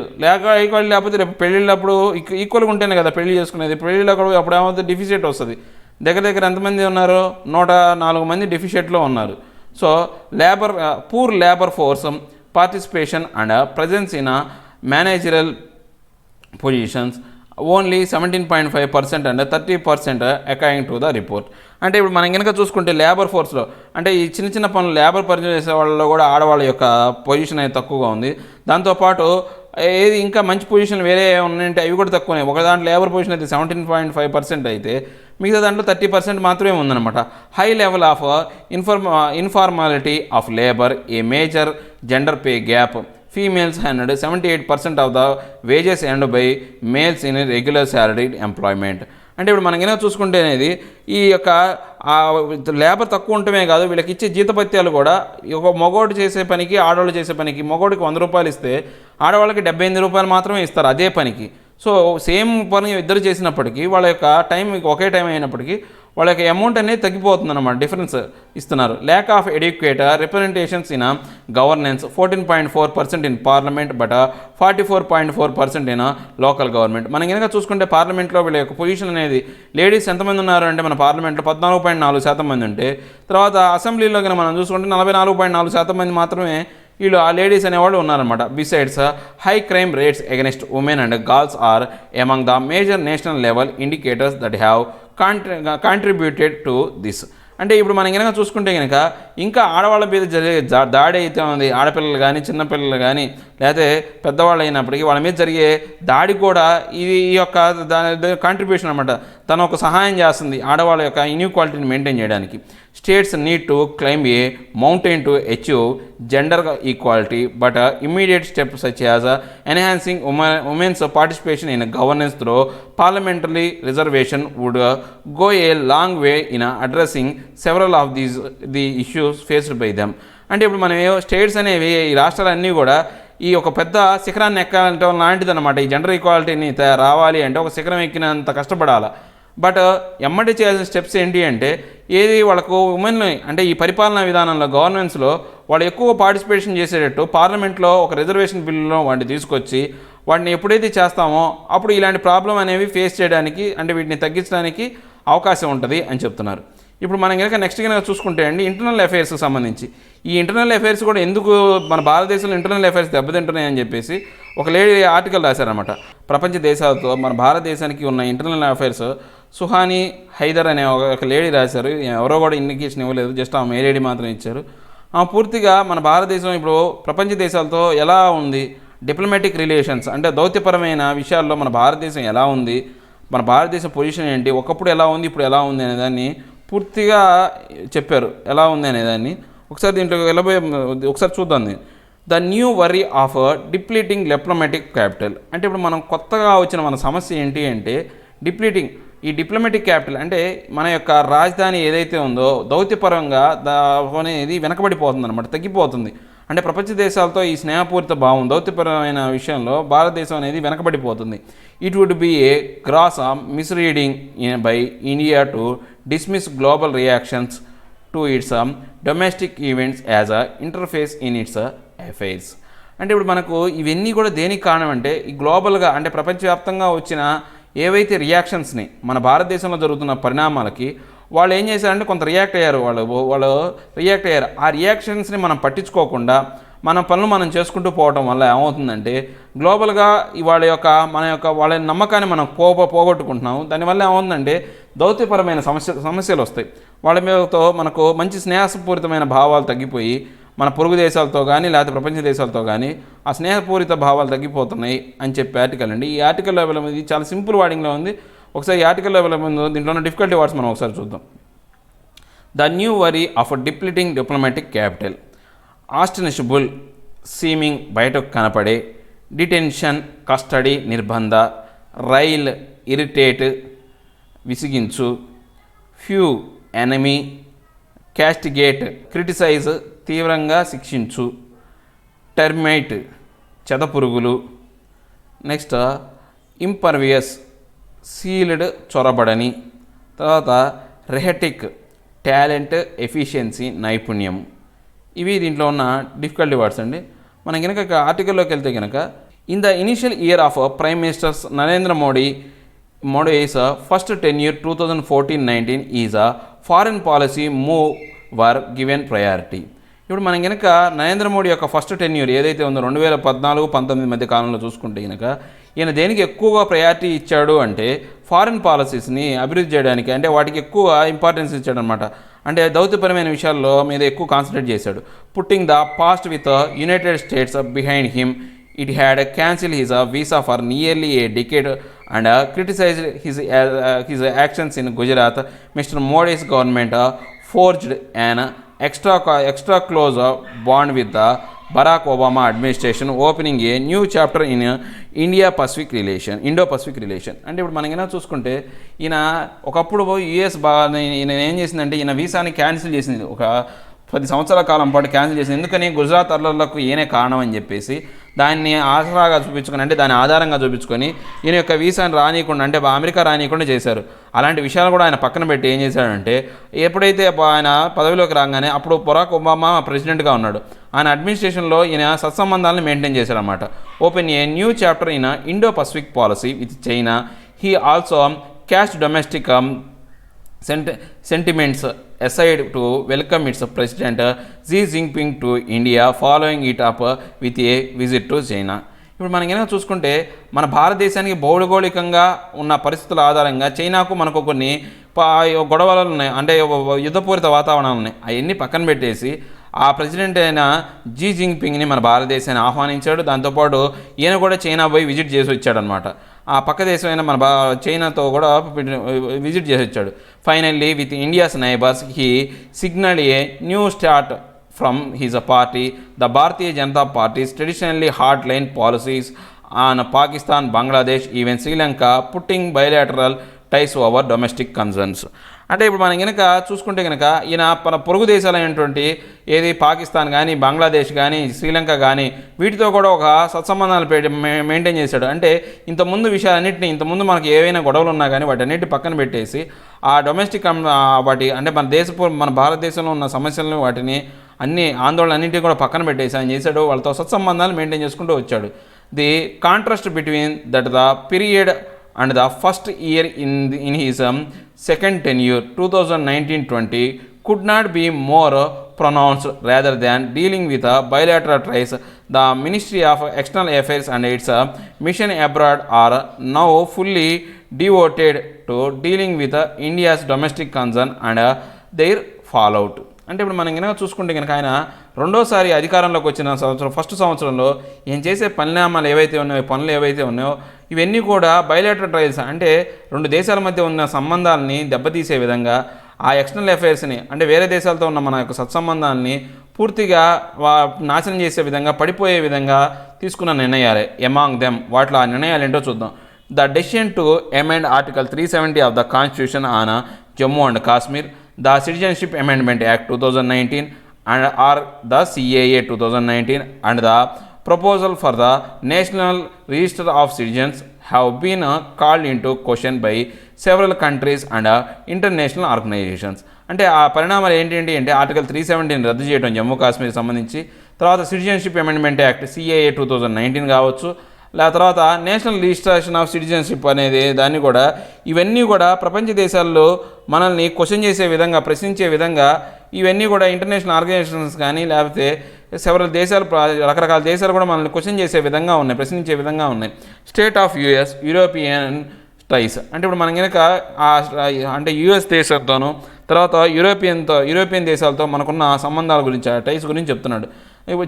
Speaker 1: ఈక్వాలిటీ లేకపోతే రేపు పెళ్ళిళ్ళప్పుడు ఈక్వల్గా ఉంటేనే కదా పెళ్లి చేసుకునేది. పెళ్ళిళ్ళు అప్పుడు ఏమవుతుంది, డిఫిషియట్ వస్తుంది. దగ్గర ఎంతమంది ఉన్నారు, 104 మంది డిఫిషియట్లో ఉన్నారు. So poor labour force participation and presence in managerial positions only 17.5% and 30% according to the report. అంటే ఇప్పుడు మనం కనుక చూసుకుంటే లేబర్ ఫోర్స్లో అంటే ఈ చిన్న పనులు లేబర్ పని చేసే వాళ్ళలో కూడా ఆడవాళ్ళ యొక్క పొజిషన్ అనేది తక్కువగా ఉంది. దాంతోపాటు ఏది ఇంకా మంచి పొజిషన్ వేరే ఉన్నాయంటే అవి కూడా తక్కువనే. ఒక దాంట్లో లేబర్ పొజిషన్ అయితే 17.5% అయితే మిగతా దాంట్లో 30% మాత్రమే ఉందన్నమాట. High level of informality of labour, a major gender pay gap, females earned 78% of the wages earned by males in regular salaried employment. అంటే ఇప్పుడు మనం కనుక చూసుకుంటే అనేది ఈ యొక్క లేబర్ తక్కువ ఉండటమే కాదు, వీళ్ళకి ఇచ్చే జీతభత్యాలు కూడా ఒక మగోడు చేసే పనికి ఆడవాళ్ళు చేసే పనికి మగోడికి 100 రూపాయలు ఇస్తే ఆడవాళ్ళకి 78 రూపాయలు మాత్రమే ఇస్తారు అదే పనికి. సో సేమ్ పని ఇద్దరు చేసినప్పటికీ వాళ్ళ యొక్క టైం ఒకే టైం అయినప్పటికీ వాళ్ళ యొక్క అమౌంట్ అనేది తగ్గిపోతుంది అన్నమాట, డిఫరెన్స్ ఇస్తున్నారు. Lack of educate representations in governance 14.4% in parliament but 44.4% in local government. మనం కనుక చూసుకుంటే పార్లమెంట్లో వీళ్ళ యొక్క పొజిషన్ అనేది లేడీస్ ఎంతమంది ఉన్నారు అంటే మన పార్లమెంట్లో 14.4% మంది ఉంటే తర్వాత అసెంబ్లీలో కనుక మనం చూసుకుంటే 44.4% మంది మాత్రమే వీళ్ళు ఆ లేడీస్ అనేవాళ్ళు ఉన్నారనమాట. Besides high crime rates against women and girls are among the major national level indicators that have contributed to this. అంటే ఇప్పుడు మనం కనుక చూసుకుంటే కనుక ఇంకా ఆడవాళ్ళ మీద జరిగే దాడి అయితే ఉంది, ఆడపిల్లలు కానీ చిన్నపిల్లలు కానీ లేకపోతే పెద్దవాళ్ళు అయినప్పటికీ వాళ్ళ మీద జరిగే దాడి కూడా ఇది ఈ యొక్క కాంట్రిబ్యూషన్ అనమాట. తను ఒక సహాయం చేస్తుంది ఆడవాళ్ళ యొక్క ఇన్ఈక్వాలిటీని మెయింటైన్ చేయడానికి. States need to climb a mountain to achieve gender equality but immediate steps such as enhancing women's participation in governance through parliamentary reservation would go a long way in addressing several of the issues faced by them. అంటే ఇప్పుడు మనం states అనేవి ఈ రాష్ట్రాలన్నీ కూడా ఈ ఒక పెద్ద శిఖరాన్ని ఎక్కాలంటే లాంటిది అనమాట. ఈ జెండర్ ఈక్వాలిటీని రావాలి అంటే ఒక శిఖరం ఎక్కినంత కష్టపడాలి. బట్ ఎమ్మటి చేయాల్సిన స్టెప్స్ ఏంటి అంటే ఏది వాళ్ళకు ఉమెన్ని అంటే ఈ పరిపాలనా విధానంలో గవర్నెన్స్లో వాళ్ళు ఎక్కువ పార్టిసిపేషన్ చేసేటట్టు పార్లమెంట్లో ఒక రిజర్వేషన్ బిల్లులో వాటిని తీసుకొచ్చి వాటిని ఎప్పుడైతే చేస్తామో అప్పుడు ఇలాంటి ప్రాబ్లం అనేవి ఫేస్ చేయడానికి అంటే వీటిని తగ్గించడానికి అవకాశం ఉంటుంది అని చెప్తున్నారు. ఇప్పుడు మనం కనుక నెక్స్ట్ కనుక చూసుకుంటే అండి ఇంటర్నల్ అఫైర్స్కి సంబంధించి ఈ ఇంటర్నల్ అఫైర్స్ కూడా ఎందుకు మన భారతదేశంలో ఇంటర్నల్ అఫైర్స్ దెబ్బతింటున్నాయని చెప్పేసి ఒక లేడీ ఆర్టికల్ రాశారనమాట. ప్రపంచ దేశాలతో మన భారతదేశానికి ఉన్న ఇంటర్నల్ అఫైర్స్ సుహానీ హైదర్ అనే ఒక లేడీ రాశారు. ఎవరో కూడా ఇండికేషన్ ఇవ్వలేదు, జస్ట్ ఆ మెయిల్ ఐడి మాత్రం ఇచ్చారు. పూర్తిగా మన భారతదేశం ఇప్పుడు ప్రపంచ దేశాలతో ఎలా ఉంది, డిప్లొమాటిక్ రిలేషన్స్ అంటే దౌత్యపరమైన విషయాల్లో మన భారతదేశం ఎలా ఉంది, మన భారతదేశం పొజిషన్ ఏంటి, ఒకప్పుడు ఎలా ఉంది ఇప్పుడు ఎలా ఉంది అనేదాన్ని పూర్తిగా చెప్పారు. ఎలా ఉంది అనేదాన్ని ఒకసారి దీంట్లో వెళ్ళబోయే ఒకసారి చూద్దాం. The new worry of depleting diplomatic capital. అంటే ఇప్పుడు మనం కొత్తగా వచ్చిన మన సమస్య ఏంటి అంటే డిప్లీటింగ్ ఈ డిప్లొమాటిక్ క్యాపిటల్ అంటే మన యొక్క రాజధాని ఏదైతే ఉందో దౌత్యపరంగా అనేది వెనకబడిపోతుంది అనమాట, తగ్గిపోతుంది. అంటే ప్రపంచ దేశాలతో ఈ స్నేహపూరిత భావం దౌత్యపరమైన విషయంలో భారతదేశం అనేది వెనకబడిపోతుంది. It would be a gross misreading by India to dismiss global reactions to its domestic events as a interface in its affairs. అంటే ఇప్పుడు మనకు ఇవన్నీ కూడా దేనికి కారణం అంటే ఈ గ్లోబల్గా అంటే ప్రపంచవ్యాప్తంగా వచ్చిన ఏవైతే రియాక్షన్స్ని మన భారతదేశంలో జరుగుతున్న పరిణామాలకి వాళ్ళు ఏం చేశారంటే కొంత రియాక్ట్ అయ్యారు. వాళ్ళు రియాక్ట్ అయ్యారు. ఆ రియాక్షన్స్ని మనం పట్టించుకోకుండా మన పనులు మనం చేసుకుంటూ పోవడం వల్ల ఏమవుతుందంటే గ్లోబల్గా వాళ్ళ నమ్మకాన్ని మనం పోగొట్టుకుంటున్నాం. దానివల్ల ఏమవుతుందంటే దౌత్యపరమైన సమస్యలు వస్తాయి. వాళ్ళ మీదతో మనకు మంచి స్నేహపూరితమైన భావాలు తగ్గిపోయి మన పొరుగు దేశాలతో కానీ లేకపోతే ప్రపంచ దేశాలతో కానీ ఆ స్నేహపూరిత భావాలు తగ్గిపోతున్నాయి అని చెప్పి ఆర్టికల్ అండి. ఈ ఆర్టికల్ లెవెల్ ఇది చాలా సింపుల్ వార్డింగ్లో ఉంది. ఒకసారి ఈ ఆర్టికల్ లెవెల్ ముందు దీంట్లో ఉన్న డిఫికల్టీ వర్డ్స్ మనం ఒకసారి చూద్దాం. The new worry of depleting diplomatic capital, ostensible seeming బయటకు కనపడే, డిటెన్షన్ కస్టడీ నిర్బంధ, రైల్ ఇరిటేట్ విసిగించు, ఫ్యూ ఎనమీ, క్యాస్టిగేట్ క్రిటిసైజ్ తీవ్రంగా శిక్షించు, టెర్మైట్ చెదపురుగులు, నెక్స్ట్ ఇంపర్వియస్ సీల్డ్ చొరబడని, తర్వాత రెహటిక్ టాలెంట్ ఎఫిషియన్సీ నైపుణ్యం. ఇవి దీంట్లో ఉన్న డిఫికల్టీ వర్డ్స్ అండి. మనం కనుక ఆర్టికల్లోకి వెళ్తే కనుక in the initial year of prime minister's Narendra Modi's first tenure 2014-19 is a foreign policy move were given priority. ఇప్పుడు మనం కనుక నరేంద్ర మోడీ యొక్క ఫస్ట్ టెన్యూర్ ఏదైతే ఉందో 2014-19 మధ్య కాలంలో చూసుకుంటే కనుక ఈయన దేనికి ఎక్కువగా ప్రయారిటీ ఇచ్చాడు అంటే ఫారిన్ పాలసీస్ని అభివృద్ధి చేయడానికి, అంటే వాటికి ఎక్కువ ఇంపార్టెన్స్ ఇచ్చాడు అనమాట. అంటే దౌత్యపరమైన విషయాల్లో మీద ఎక్కువ కాన్సన్ట్రేట్ చేశాడు. Putting the past with United states behind him, it had cancelled his visa for nearly a decade and criticized his actions in Gujarat. Mr. Modi's government forged an extra close bond with the Barack Obama administration, opening a new chapter in Indo-Pacific relation. అంటే ఇప్పుడు మనం ఏమైనా చూసుకుంటే ఈయన ఒకప్పుడు US ఈయన ఏం చేసిందంటే ఈయన వీసాని క్యాన్సిల్ చేసింది. ఒక 10 సంవత్సరాల కాలం పాటు క్యాన్సిల్ చేసింది. ఎందుకని గుజరాత్ అల్లర్లకు ఈయనే కారణం అని చెప్పేసి దాన్ని ఆసరాగా చూపించుకొని అంటే దాన్ని ఆధారంగా చూపించుకొని ఈయన యొక్క వీసాని రానియకుండా అంటే అమెరికా రానియకుండా చేశారు. అలాంటి విషయాలు కూడా ఆయన పక్కన పెట్టి ఏం చేశాడంటే ఎప్పుడైతే ఆయన పదవిలోకి రాగానే అప్పుడు బరాక్ ఒబామా ప్రెసిడెంట్గా ఉన్నాడు. ఆయన అడ్మినిస్ట్రేషన్లో ఈయన సత్సంబంధాలను మెయింటైన్ చేశారన్నమాట. Open a new chapter in Indo Pacific policy with China. He also caste domestic sentiments aside to welcome its President Xi Jinping to India, following it up with a visit to China. ఇప్పుడు మనం ఏమైనా చూసుకుంటే మన భారతదేశానికి భౌగోళికంగా ఉన్న పరిస్థితుల ఆధారంగా చైనాకు మనకు కొన్ని గొడవలు ఉన్నాయి, అంటే యుద్ధపూరిత వాతావరణాలు ఉన్నాయి. అవన్నీ పక్కన పెట్టేసి ఆ ప్రెసిడెంట్ అయిన జీ జింగ్పింగ్ని మన భారతదేశాన్ని ఆహ్వానించాడు. దాంతోపాటు ఈయన కూడా చైనా పోయి విజిట్ చేసి వచ్చాడనమాట. ఆ పక్క దేశమైన మన చైనాతో కూడా విజిట్ చేసి వచ్చాడు. Finally with India's neighbours he సిగ్నల్డ్ a new start from his party, the Bharatiya Janata Party's traditionally hardline policies on Pakistan, Bangladesh, even Sri Lanka, putting bilateral ties over domestic concerns. అంటే ఇప్పుడు మనం కనుక చూసుకుంటే కనుక ఈయన మన పొరుగు దేశాలైనటువంటి ఏది పాకిస్తాన్ కానీ, బంగ్లాదేశ్ కానీ, శ్రీలంక కానీ వీటితో కూడా ఒక సత్సంబంధాలు మెయింటైన్ చేశాడు. అంటే ఇంతకుముందు విషయాలన్నింటినీ, ఇంతకుముందు మనకి ఏవైనా గొడవలు ఉన్నా కానీ వాటన్నిటి పక్కన పెట్టేసి ఆ డొమెస్టిక్ వాటి అంటే మన భారతదేశంలో ఉన్న సమస్యలను, వాటిని అన్ని ఆందోళనన్నింటినీ కూడా పక్కన పెట్టేసి ఆయన చేశాడు. వాళ్ళతో సత్సంబంధాలు మెయింటైన్ చేసుకుంటూ వచ్చాడు. The contrast between that the period and the first year in his second tenure 2019-20 could not be more pronounced. Rather than dealing with bilateral ties, the Ministry of External Affairs and its mission abroad are now fully devoted to dealing with India's domestic concern and their fallout. అంటే ఇప్పుడు మనం కనుక చూసుకుంటే కనుక ఆయన రెండోసారి అధికారంలోకి వచ్చిన సంవత్సరం, ఫస్ట్ సంవత్సరంలో ఈయన చేసే పనులు ఏవైతే ఉన్నాయో ఇవన్నీ కూడా బయలేటరల్ ట్రయల్స్, అంటే రెండు దేశాల మధ్య ఉన్న సంబంధాలని దెబ్బతీసే విధంగా, ఆ ఎక్స్టర్నల్ అఫైర్స్ని అంటే వేరే దేశాలతో ఉన్న మన యొక్క సత్సంబంధాలని పూర్తిగా నాశనం చేసే విధంగా, పడిపోయే విధంగా తీసుకున్న నిర్ణయాలే. ఎమాంగ్ దెమ్, వాటిలో ఆ నిర్ణయాలు ఏంటో చూద్దాం. The decision to amend article 370 of the constitution on Jammu and Kashmir, the Citizenship Amendment Act 2019 and or the CAA 2019 and the proposal for the National Register of Citizens have been called into question by several countries and international organizations. అంటే ఆ పరిణామాలు ఏంటి అంటే article 370 రద్దు చేయడం జమ్మూ కాశ్మీర్ సంబంధించి, తర్వాత citizenship amendment act CAA 2019 కావచ్చు, తర్వాత నేషనల్ రిజిస్ట్రేషన్ ఆఫ్ సిటిజన్షిప్ అనేది దాన్ని కూడా, ఇవన్నీ కూడా ప్రపంచ దేశాల్లో మనల్ని క్వశ్చన్ చేసే విధంగా, ప్రశ్నించే విధంగా ఇవన్నీ కూడా ఇంటర్నేషనల్ ఆర్గనైజేషన్స్ కానీ లేకపోతే సెవరల్ దేశాలు, రకరకాల దేశాలు కూడా మనల్ని క్వశ్చన్ చేసే విధంగా ఉన్నాయి, ప్రశ్నించే విధంగా ఉన్నాయి. స్టేట్ ఆఫ్ యుఎస్ యూరోపియన్ టైస్, అంటే ఇప్పుడు మనం కనుక అంటే యుఎస్ దేశంతోనూ తర్వాత యూరోపియన్ దేశాలతో మనకున్న సంబంధాల గురించి, ఆ టైస్ గురించి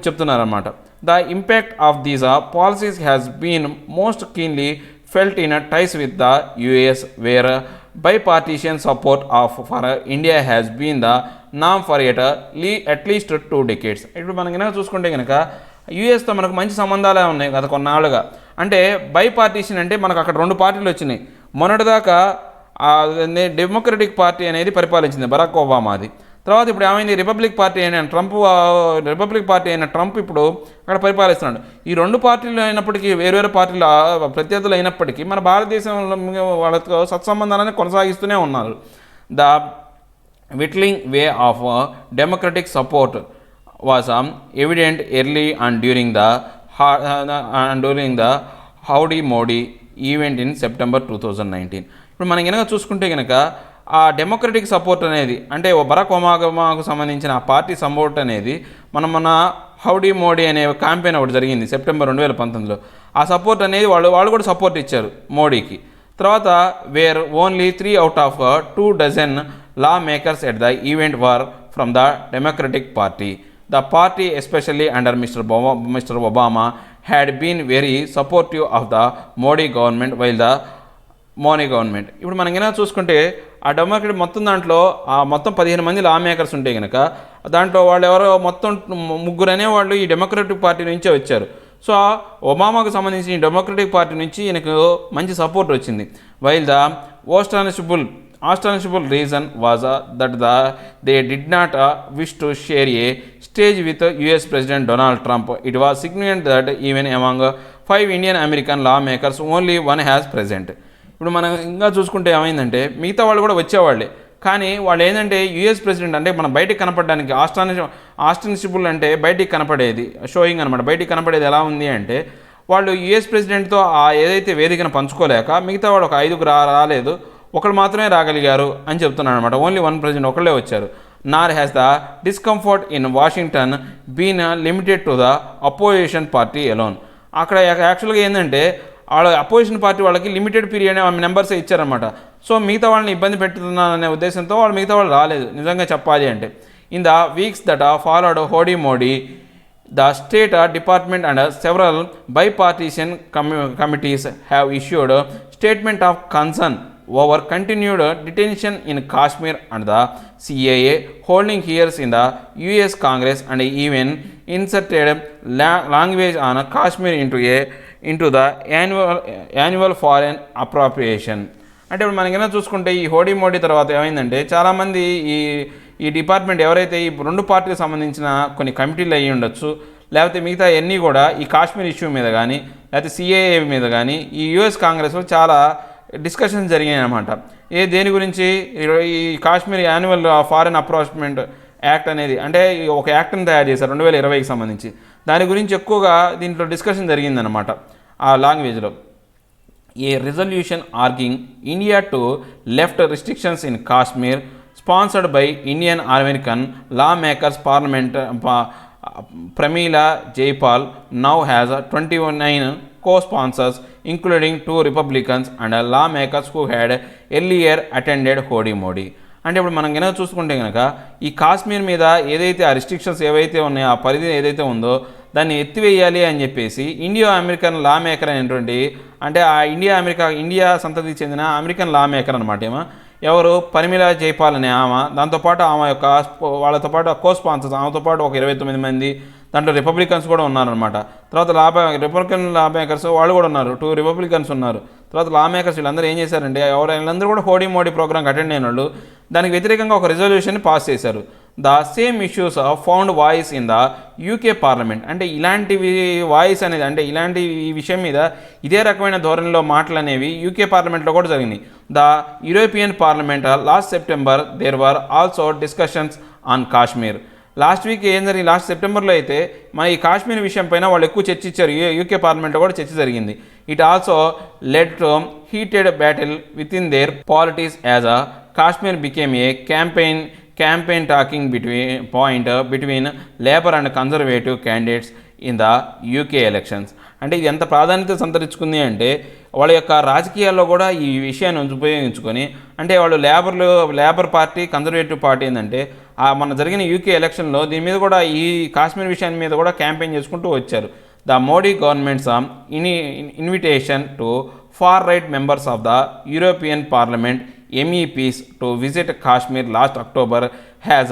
Speaker 1: చెప్తున్నారన్నమాట. The impact of these policies has been most keenly felt in ties with the US where bipartisan support for India has been the norm for at least 2 decades. ఇప్పుడు మనం కనుక చూసుకుంటే కనుక యూఎస్తో మనకు మంచి సంబంధాలే ఉన్నాయి గత కొన్నాళ్ళుగా. అంటే బైపార్టీషన్ అంటే మనకు అక్కడ రెండు పార్టీలు వచ్చినాయి. మొన్నటిదాకా డెమోక్రటిక్ పార్టీ అనేది పరిపాలించింది, బరాక్ ఒబామాది. తర్వాత ఇప్పుడు ఏమైంది, రిపబ్లిక్ పార్టీ అయిన ట్రంప్ ఇప్పుడు అక్కడ పరిపాలిస్తున్నాడు. ఈ రెండు పార్టీలు అయినప్పటికీ, వేరు పార్టీల ప్రత్యర్థులు అయినప్పటికీ మన భారతదేశంలో వాళ్ళతో సత్సంబంధాలను కొనసాగిస్తూనే ఉన్నారు. The whittling way of democratic support was evident early and during the Howdy Modi event in September 2019. ఇప్పుడు మనం కనుక చూసుకుంటే కనుక ఆ డెమోక్రటిక్ సపోర్ట్ అనేది, అంటే బరాక్ ఒబామాకు సంబంధించిన ఆ పార్టీ సపోర్ట్ అనేది మన హౌడీ మోడీ అనే క్యాంపెయిన్ ఒకటి జరిగింది సెప్టెంబర్ 2019లో. ఆ సపోర్ట్ అనేది వాళ్ళు కూడా సపోర్ట్ ఇచ్చారు మోడీకి. తర్వాత were only 3 out of 2 dozen lawmakers at the event were from the Democratic Party. The party especially under Mr Obama had been very supportive of the Modi government while the government. ఇప్పుడు మనం కనుక చూసుకుంటే ఆ democratic మొత్తం 15 మంది లా makers ఉంటే కనుక దాంట్లో వాళ్ళు ఎవరో మొత్తం 3 అనేవాళ్ళు ఈ డెమోక్రటిక్ పార్టీ నుంచే వచ్చారు. సో ఒబామాకు సంబంధించి ఈ డెమోక్రటిక్ పార్టీ నుంచి ఈయనకు మంచి సపోర్ట్ వచ్చింది. While the astonishable reason was that they did not wish to share a stage with US President Donald Trump. It was significant that even among 5 Indian American lawmakers only one has present. ఇప్పుడు మనం ఇంకా చూసుకుంటే ఏమైందంటే మిగతా వాళ్ళు కూడా వచ్చేవాళ్ళే, కానీ వాళ్ళు ఏంటంటే యూఎస్ ప్రెసిడెంట్ అంటే మనం బయటికి కనపడడానికి ఆస్టానిషబుల్ అంటే బయటికి కనపడేది, షోయింగ్ అనమాట. బయటికి కనపడేది ఎలా ఉంది అంటే వాళ్ళు యూఎస్ ప్రెసిడెంట్తో ఏదైతే వేదికను పంచుకోలేక మిగతా వాళ్ళు ఒక 5 రాలేదు. ఒకళ్ళు మాత్రమే రాగలిగారు అని చెప్తున్నాడు అనమాట. ఓన్లీ వన్ ప్రెసిడెంట్ ఒకళ్ళే వచ్చారు. Nor has the discomfort in Washington been limited to the opposition party alone. అక్కడ యాక్చువల్గా ఏంటంటే వాళ్ళ అపోజిషన్ పార్టీ వాళ్ళకి లిమిటెడ్ పీరియడ్ నెంబర్స్ ఇచ్చారనమాట. సో మిగతా వాళ్ళని ఇబ్బంది పెడుతున్నారనే ఉద్దేశంతో వాళ్ళు మిగతా వాళ్ళు రాలేదు నిజంగా చెప్పాలి అంటే. In the weeks that followed Howdy Modi the State Department and several bipartisan committees have issued statement of concern over continued detention in Kashmir and the CAA holding hearings in the US Congress and even inserted language on Kashmir into the annual foreign appropriation. అంటే ఇప్పుడు మనకైనా చూసుకుంటే ఈ హోడీ మోడీ తర్వాత ఏమైందంటే చాలామంది ఈ department ఎవరైతే ఈ రెండు పార్టీలకు సంబంధించిన కొన్ని కమిటీలు అయ్యి ఉండొచ్చు, లేకపోతే మిగతా అన్నీ కూడా ఈ కాశ్మీర్ ఇష్యూ మీద కానీ లేకపోతే సిఏఏ మీద కానీ ఈ యూఎస్ కాంగ్రెస్లో చాలా డిస్కషన్స్ జరిగాయి అన్నమాట. దేని గురించి? ఈ కాశ్మీర్ యాన్యువల్ ఫారెన్ అప్రోచ్మెంట్ యాక్ట్ అనేది అంటే ఒక యాక్ట్ని తయారు చేశారు 2020కి సంబంధించి. దాని గురించి ఎక్కువగా దీంట్లో డిస్కషన్ జరిగిందనమాట ఆ లాంగ్వేజ్లో. A resolution urging India to left restrictions in Kashmir sponsored by Indian American law makers parliament Pramila Jayapal now has 29 co-sponsors including 2 Republicans and lawmakers who had earlier attended Hodi Modi. అంటే ఇప్పుడు మనం కనుక చూసుకుంటే కనుక ఈ కాశ్మీర్ మీద ఏదైతే ఆ రిస్ట్రిక్షన్స్ ఏవైతే ఉన్నాయో ఆ పరిధి ఏదైతే ఉందో దాన్ని ఎత్తివేయాలి అని చెప్పేసి ఇండియో అమెరికన్ లా మేకర్ అనేటువంటి అంటే ఆ ఇండియా సంతతికి చెందిన అమెరికన్ లా మేకర్ అనమాట. ఎవరు? పరిమిలా జైపాల్ అనే ఆమె, దాంతోపాటు ఆమె యొక్క వాళ్ళతో పాటు కో స్పాన్సర్స్ ఆమెతో పాటు ఒక 29 మంది, దాంట్లో రిపబ్లికన్స్ కూడా ఉన్నారనమాట. తర్వాత రిపబ్లికన్ లా మేకర్స్ వాళ్ళు కూడా ఉన్నారు, 2 రిపబ్లికన్స్ ఉన్నారు. తర్వాత లా మేకర్స్ వీళ్ళందరూ ఏం చేశారంటే వీళ్ళందరూ కూడా హోడీ మోడీ ప్రోగ్రామ్కి అటెండ్ అయిన వాళ్ళు దానికి వ్యతిరేకంగా ఒక రిజల్యూషన్ పాస్ చేశారు. The same issues found voice in the UK parliament. అంటే ఇలాంటివి వాయిస్ అనేది అంటే ఇలాంటి ఈ విషయం మీద ఇదే రకమైన ధోరణిలో మాటలు అనేవి యూకే పార్లమెంట్లో కూడా జరిగినాయి. The European parliament last September there were also discussions on Kashmir. Last week ఏం జరిగింది? లాస్ట్ సెప్టెంబర్లో అయితే మన ఈ కాశ్మీర్ విషయం పైన వాళ్ళు ఎక్కువ చర్చించారు. యూకే పార్లమెంట్లో కూడా చర్చ జరిగింది. It also led to heated battle with in there politics as a Kashmir became a campaign talking between Labour and Conservative candidates in the UK elections. అంటే ఇది ఎంత ప్రాధాన్యత సంతరించుకుంది అంటే వాళ్ళ యొక్క రాజకీయాల్లో కూడా ఈ విషయాన్ని ఉపయోగించుకొని అంటే వాళ్ళు లేబర్ పార్టీ కన్జర్వేటివ్ పార్టీ ఏంటంటే మన జరిగిన యూకే ఎలక్షన్లో దీని మీద కూడా ఈ కాశ్మీర్ విషయాన్ని మీద కూడా క్యాంపెయిన్ చేసుకుంటూ వచ్చారు. The Modi government's invitation to far right members of the European parliament MEPs to visit Kashmir last October has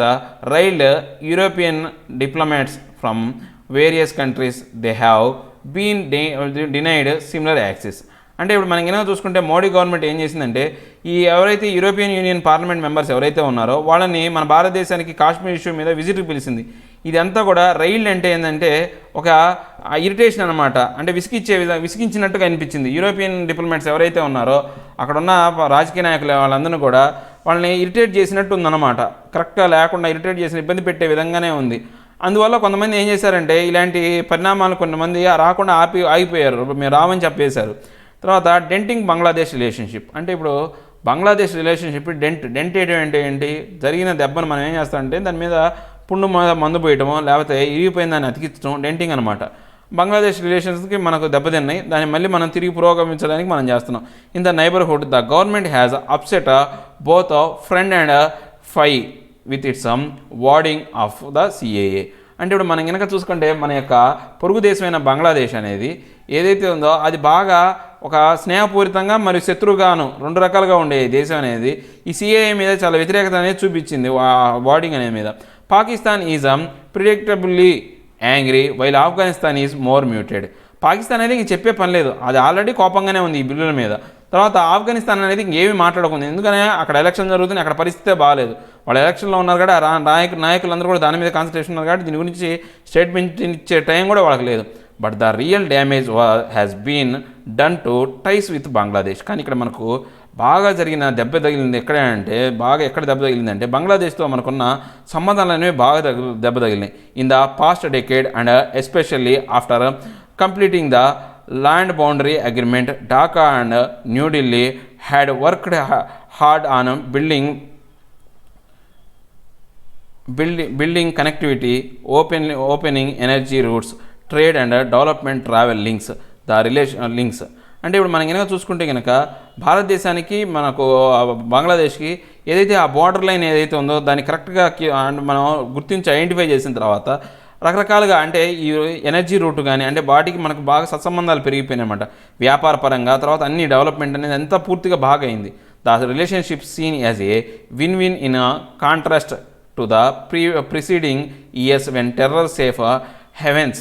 Speaker 1: riled European diplomats from various countries. They have been denied similar access. అంటే ఇప్పుడు మనం ఏమైనా చూసుకుంటే Modi government ఏం చేసిందంటే ఎవరైతే European union parliament members ఎవరైతే ఉన్నారో వాళ్ళని మన భారతదేశానికి కాశ్మీర్ ఇష్యూ మీద విజిట్కి పిలిచింది. ఇదంతా కూడా రైల్ అంటే ఏంటంటే ఒక ఇరిటేషన్ అనమాట. అంటే విసిగించినట్టుగా అనిపించింది. యూరోపియన్ డిప్లొమాట్స్ ఎవరైతే ఉన్నారో అక్కడ ఉన్న రాజకీయ నాయకులు వాళ్ళందరూ కూడా వాళ్ళని ఇరిటేట్ చేసినట్టు ఉందన్నమాట. కరెక్ట్గా లేకుండా ఇరిటేట్ చేసిన ఇబ్బంది పెట్టే విధంగానే ఉంది. అందువల్ల కొంతమంది ఏం చేశారంటే ఇలాంటి పరిణామాలు కొంతమంది రాకుండా ఆగిపోయారు, మేము రామని చెప్పేశారు. తర్వాత డెంటింగ్ బంగ్లాదేశ్ రిలేషన్షిప్. అంటే ఇప్పుడు బంగ్లాదేశ్ రిలేషన్షిప్ డెంట్ ఏంటి జరిగిన దెబ్బను మనం ఏం చేస్తామంటే దాని మీద పుండు మందు పోయటమో లేకపోతే ఇరిగిపోయిన దాన్ని అతికించడం డెంటింగ్ అనమాట. బంగ్లాదేశ్ రిలేషన్స్కి మనకు దెబ్బతిన్నాయి, దాన్ని మళ్ళీ మనం తిరిగి పురోగమించడానికి మనం చేస్తున్నాం. In the neighbourhood the government has upset both friend and foe with its wording of the CAA. అంటే ఇప్పుడు మనం కనుక చూసుకుంటే మన యొక్క పొరుగు దేశమైన బంగ్లాదేశ్ అనేది ఏదైతే ఉందో అది బాగా ఒక స్నేహపూరితంగా మరియు శత్రువుగాను 2 రకాలుగా ఉండే దేశం అనేది ఈ సిఏఏ మీద చాలా వ్యతిరేకత అనేది చూపించింది వార్డింగ్ అనేది మీద. Pakistan is predictably angry while Afghanistan is more muted. Pakistan అనేది ఇంక చెప్పే పని లేదు, అది ఆల్రెడీ కోపంగానే ఉంది ఈ బిల్లుల మీద. తర్వాత ఆఫ్ఘనిస్తాన్ అనేది ఇంకేమీ మాట్లాడుకుంది, ఎందుకనే అక్కడ ఎలక్షన్ జరుగుతుంది, అక్కడ పరిస్థితే బాగాలేదు. వాళ్ళు ఎలక్షన్లో ఉన్నారు కాబట్టి నాయకులందరూ కూడా దాని మీద కాన్సన్ట్రేషన్ ఉన్నారు కాబట్టి దీని గురించి స్టేట్మెంట్ ఇచ్చే టైం కూడా వాళ్ళకి లేదు. But the real damage has been done to ties with Bangladesh. కానీ ఇక్కడ మనకు బాగా జరిగిన దెబ్బ తగిలింది ఎక్కడ దెబ్బ తగిలిందంటే బంగ్లాదేశ్తో మనకున్న సంబంధాలు అనేవి బాగా దెబ్బ తగిలినాయి in the past decade and especially after completing the land boundary agreement. Dhaka and New Delhi had worked hard on building connectivity, opening energy routes, trade and development travel links, the relation links. అంటే ఇప్పుడు మనం కనుక చూసుకుంటే కనుక భారతదేశానికి మనకు బంగ్లాదేశ్కి ఏదైతే ఆ బార్డర్ లైన్ ఏదైతే ఉందో దాన్ని కరెక్ట్గా మనం గుర్తించి ఐడెంటిఫై చేసిన తర్వాత రకరకాలుగా అంటే ఈ ఎనర్జీ రూట్ కానీ అంటే వాటికి మనకు బాగా సత్సంబంధాలు పెరిగిపోయినాయి అన్నమాట. వ్యాపార పరంగా తర్వాత అన్ని డెవలప్మెంట్ అనేది అంతా పూర్తిగా బాగా అయింది. The relationship seen as a win win in contrast to the preceding years when terror safe heavens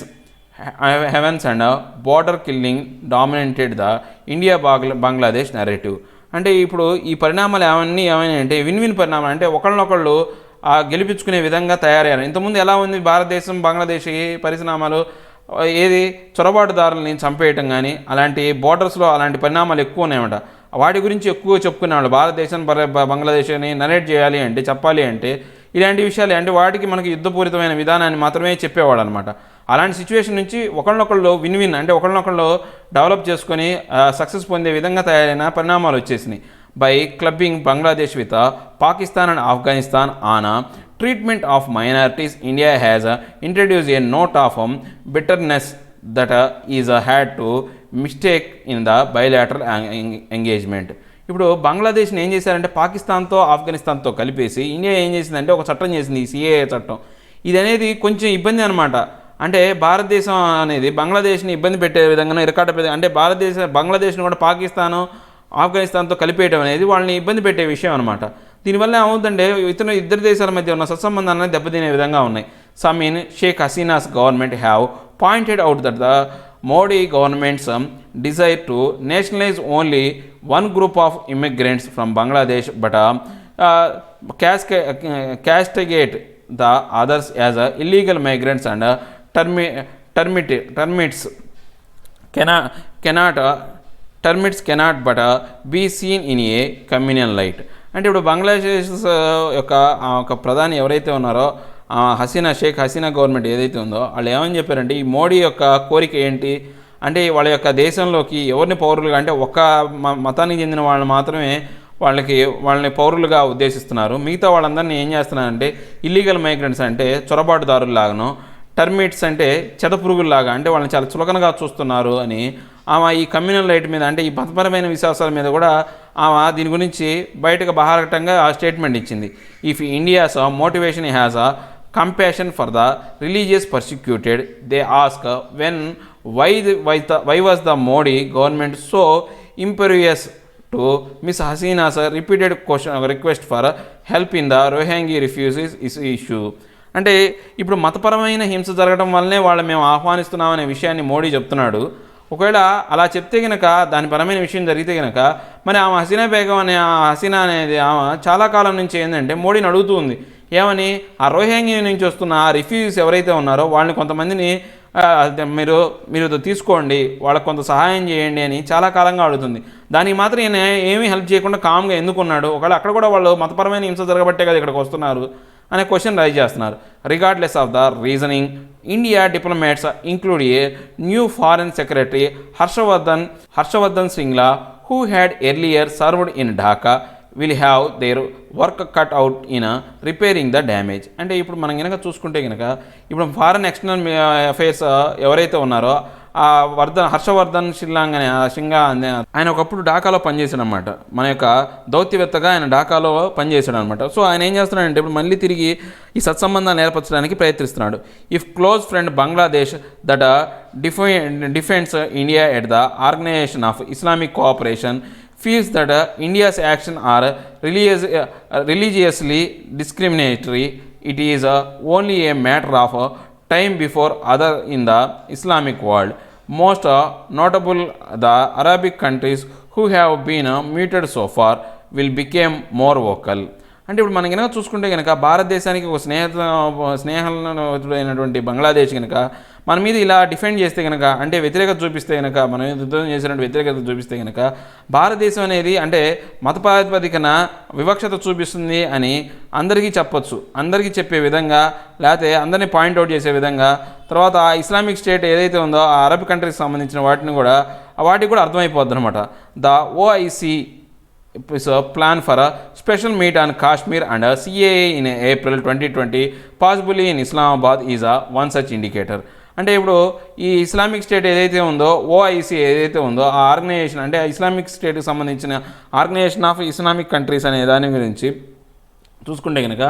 Speaker 1: and border killing dominated the India Bangladesh narrative. అంటే ఇప్పుడు ఈ పరిణామాలు ఏమైనా అంటే విన్ విన్ పరిణామాలు అంటే ఒకళ్ళనొకళ్ళు గెలిపించుకునే విధంగా తయారయ్యారు. ఇంతకుముందు ఎలా ఉంది భారతదేశం బంగ్లాదేశ్ పరిణామాలు ఏది చొరబాటుదారులని చంపేయటం కానీ అలాంటి బోర్డర్స్లో అలాంటి పరిణామాలు ఎక్కువ ఉన్నాయన్నమాట. వాటి గురించి ఎక్కువ చెప్పుకునేవాళ్ళు. భారతదేశం బంగ్లాదేశ్ని నరేట్ చేయాలి అంటే చెప్పాలి అంటే ఇలాంటి విషయాలు అంటే వాటికి మనకి యుద్ధపూరితమైన విధానాన్ని మాత్రమే చెప్పేవాడు అనమాట. అలాంటి సిచ్యువేషన్ నుంచి ఒకళ్ళనొకళ్ళు విన్ విన్ అంటే ఒకళ్ళనొకళ్ళు డెవలప్ చేసుకొని సక్సెస్ పొందే విధంగా తయారైన పరిణామాలు వచ్చేసినాయి. By clubbing Bangladesh with Pakistan and Afghanistan on treatment of minorities, India has introduce a note of bitterness that is had to mistake in the bilateral engagement. ఇప్పుడు బంగ్లాదేశ్ని ఏం చేశారంటే పాకిస్తాన్తో ఆఫ్ఘనిస్తాన్తో కలిపేసి ఇండియా ఏం చేసిందంటే ఒక చట్టం చేసింది, ఈ సిఏఏ చట్టం. ఇది అనేది కొంచెం ఇబ్బంది అనమాట. అంటే భారతదేశం అనేది బంగ్లాదేశ్ని ఇబ్బంది పెట్టే విధంగా ఇరకాట అంటే బంగ్లాదేశ్ని కూడా పాకిస్తాను ఆఫ్ఘనిస్తాన్తో కలిపేయడం అనేది వాళ్ళని ఇబ్బంది పెట్టే విషయం అనమాట. దీనివల్ల ఏమవుతుందంటే ఇద్దరు దేశాల మధ్య ఉన్న సత్సంబంధాన్ని దెబ్బతినే విధంగా ఉన్నాయి. Some in Sheikh Hasina's government have pointed out that the Modi government's desire to nationalize only one group of immigrants from Bangladesh but castigate the others as illegal migrants and termites cannot but be seen in a communal light. అంటే ఇప్పుడు బంగ్లాదేశ్ యొక్క ప్రధాని ఎవరైతే ఉన్నారో Sheikh Hasina government ఏదైతే ఉందో వాళ్ళు ఏమని చెప్పారంటే ఈ మోడీ యొక్క కోరిక ఏంటి అంటే వాళ్ళ యొక్క దేశంలోకి ఎవరిని పౌరులుగా అంటే ఒక్క మతానికి చెందిన వాళ్ళని మాత్రమే వాళ్ళని పౌరులుగా ఉద్దేశిస్తున్నారు. మిగతా వాళ్ళందరినీ ఏం చేస్తున్నారంటే ఇల్లీగల్ మైగ్రెంట్స్ అంటే చొరబాటుదారుల్లాగాను, టర్మిట్స్ అంటే చెదపురుగుల్లాగా అంటే వాళ్ళని చాలా చులకనగా చూస్తున్నారు అని ఆమె ఈ కమ్యూనల్ రైట్ మీద అంటే ఈ మతపరమైన విశ్వాసాల మీద కూడా ఆమె దీని గురించి బయటకు బహిరంగంగా స్టేట్మెంట్ ఇచ్చింది. If India's motivation has compassion for the religious persecuted, they ask why was the Modi government so impervious to Ms. Hasina's repeated request for help in the Rohingya refugees issue. అంటే ఇప్పుడు మతపరమైన హింస జరగడం వల్లనే వాళ్ళు మేము ఆహ్వానిస్తున్నామనే విషయాన్ని మోడీ చెప్తున్నాడు. ఒకవేళ అలా చెప్తే కనుక దాని పరమైన విషయం జరిగితే కనుక మరి ఆమె హసీనా బేగం అనే హసీనా అనేది ఆమె చాలా కాలం నుంచి ఏంటంటే మోడీని అడుగుతూ ఉంది ఏమని ఆ రోహింగ్యా నుంచి వస్తున్న ఆ రిఫ్యూజీస్ ఎవరైతే ఉన్నారో వాళ్ళని కొంతమందిని మీరు తీసుకోండి, వాళ్ళకు కొంత సహాయం చేయండి అని చాలా కాలంగా అడుగుతుంది. దానికి మాత్రం ఈయన ఏమీ హెల్ప్ చేయకుండా కామ్గా ఎందుకున్నాడు? ఒకవేళ అక్కడ కూడా వాళ్ళు మతపరమైన హింస జరగబట్టే కదా ఇక్కడికి వస్తున్నారు అనే క్వశ్చన్ రైజ్ చేస్తున్నారు. Regardless of the reasoning, India diplomats include a new foreign secretary Harshvardhan Shringla who had earlier served in Dhaka will have their work cut out in repairing the damage. అంటే ఇప్పుడు మనం కనుక చూసుకుంటే కనుక ఇప్పుడు ఫారెన్ ఎక్స్టర్నల్ అఫైర్స్ ఎవరైతే ఉన్నారో ఆ హర్షవర్ధన్ శ్రింగా ఆయన ఒకప్పుడు ఢాకాలో పనిచేశాడు అనమాట. మన యొక్క దౌత్యవేత్తగా ఆయన ఢాకాలో పనిచేశాడు అనమాట. సో ఆయన ఏం చేస్తున్నాడంటే ఇప్పుడు మళ్ళీ తిరిగి ఈ సత్సంబంధాన్ని ఏర్పరచడానికి ప్రయత్నిస్తున్నాడు. If close friend Bangladesh that defends India at the Organisation of Islamic Cooperation feels that India's action are religiously discriminatory, it is only a matter of time before other in the Islamic world, most notable the Arabic countries who have been muted so far, will become more vocal. అంటే ఇప్పుడు మనం కనుక చూసుకుంటే కనుక భారతదేశానికి ఒక స్నేహమైనటువంటి బంగ్లాదేశ్ కనుక మన మీద ఇలా డిఫెండ్ చేస్తే కనుక అంటే వ్యతిరేకత చూపిస్తే కనుక మనం యుద్ధం చేసినట్టు వ్యతిరేకత చూపిస్తే కనుక భారతదేశం అనేది అంటే మత ప్రాతిపదికన వివక్షత చూపిస్తుంది అని అందరికీ చెప్పొచ్చు, అందరికీ చెప్పే విధంగా లేకపోతే అందరినీ పాయింట్అవుట్ చేసే విధంగా తర్వాత ఆ ఇస్లామిక్ స్టేట్ ఏదైతే ఉందో ఆ అరబ్ కంట్రీకి సంబంధించిన వాటికి కూడా అర్థమైపోద్ది అనమాట. The OIC is a plan for a special meet on Kashmir and CAA in April 2020, possibly in Islamabad is a one such indicator. అంటే ఇప్పుడు ఈ ఇస్లామిక్ స్టేట్ ఏదైతే ఉందో ఓఐసి ఏదైతే ఉందో ఆ ఆర్గనైజేషన్ అంటే ఇస్లామిక్ స్టేట్కి సంబంధించిన ఆర్గనైజేషన్ ఆఫ్ ఇస్లామిక్ కంట్రీస్ అనే దాని గురించి చూసుకుంటే కనుక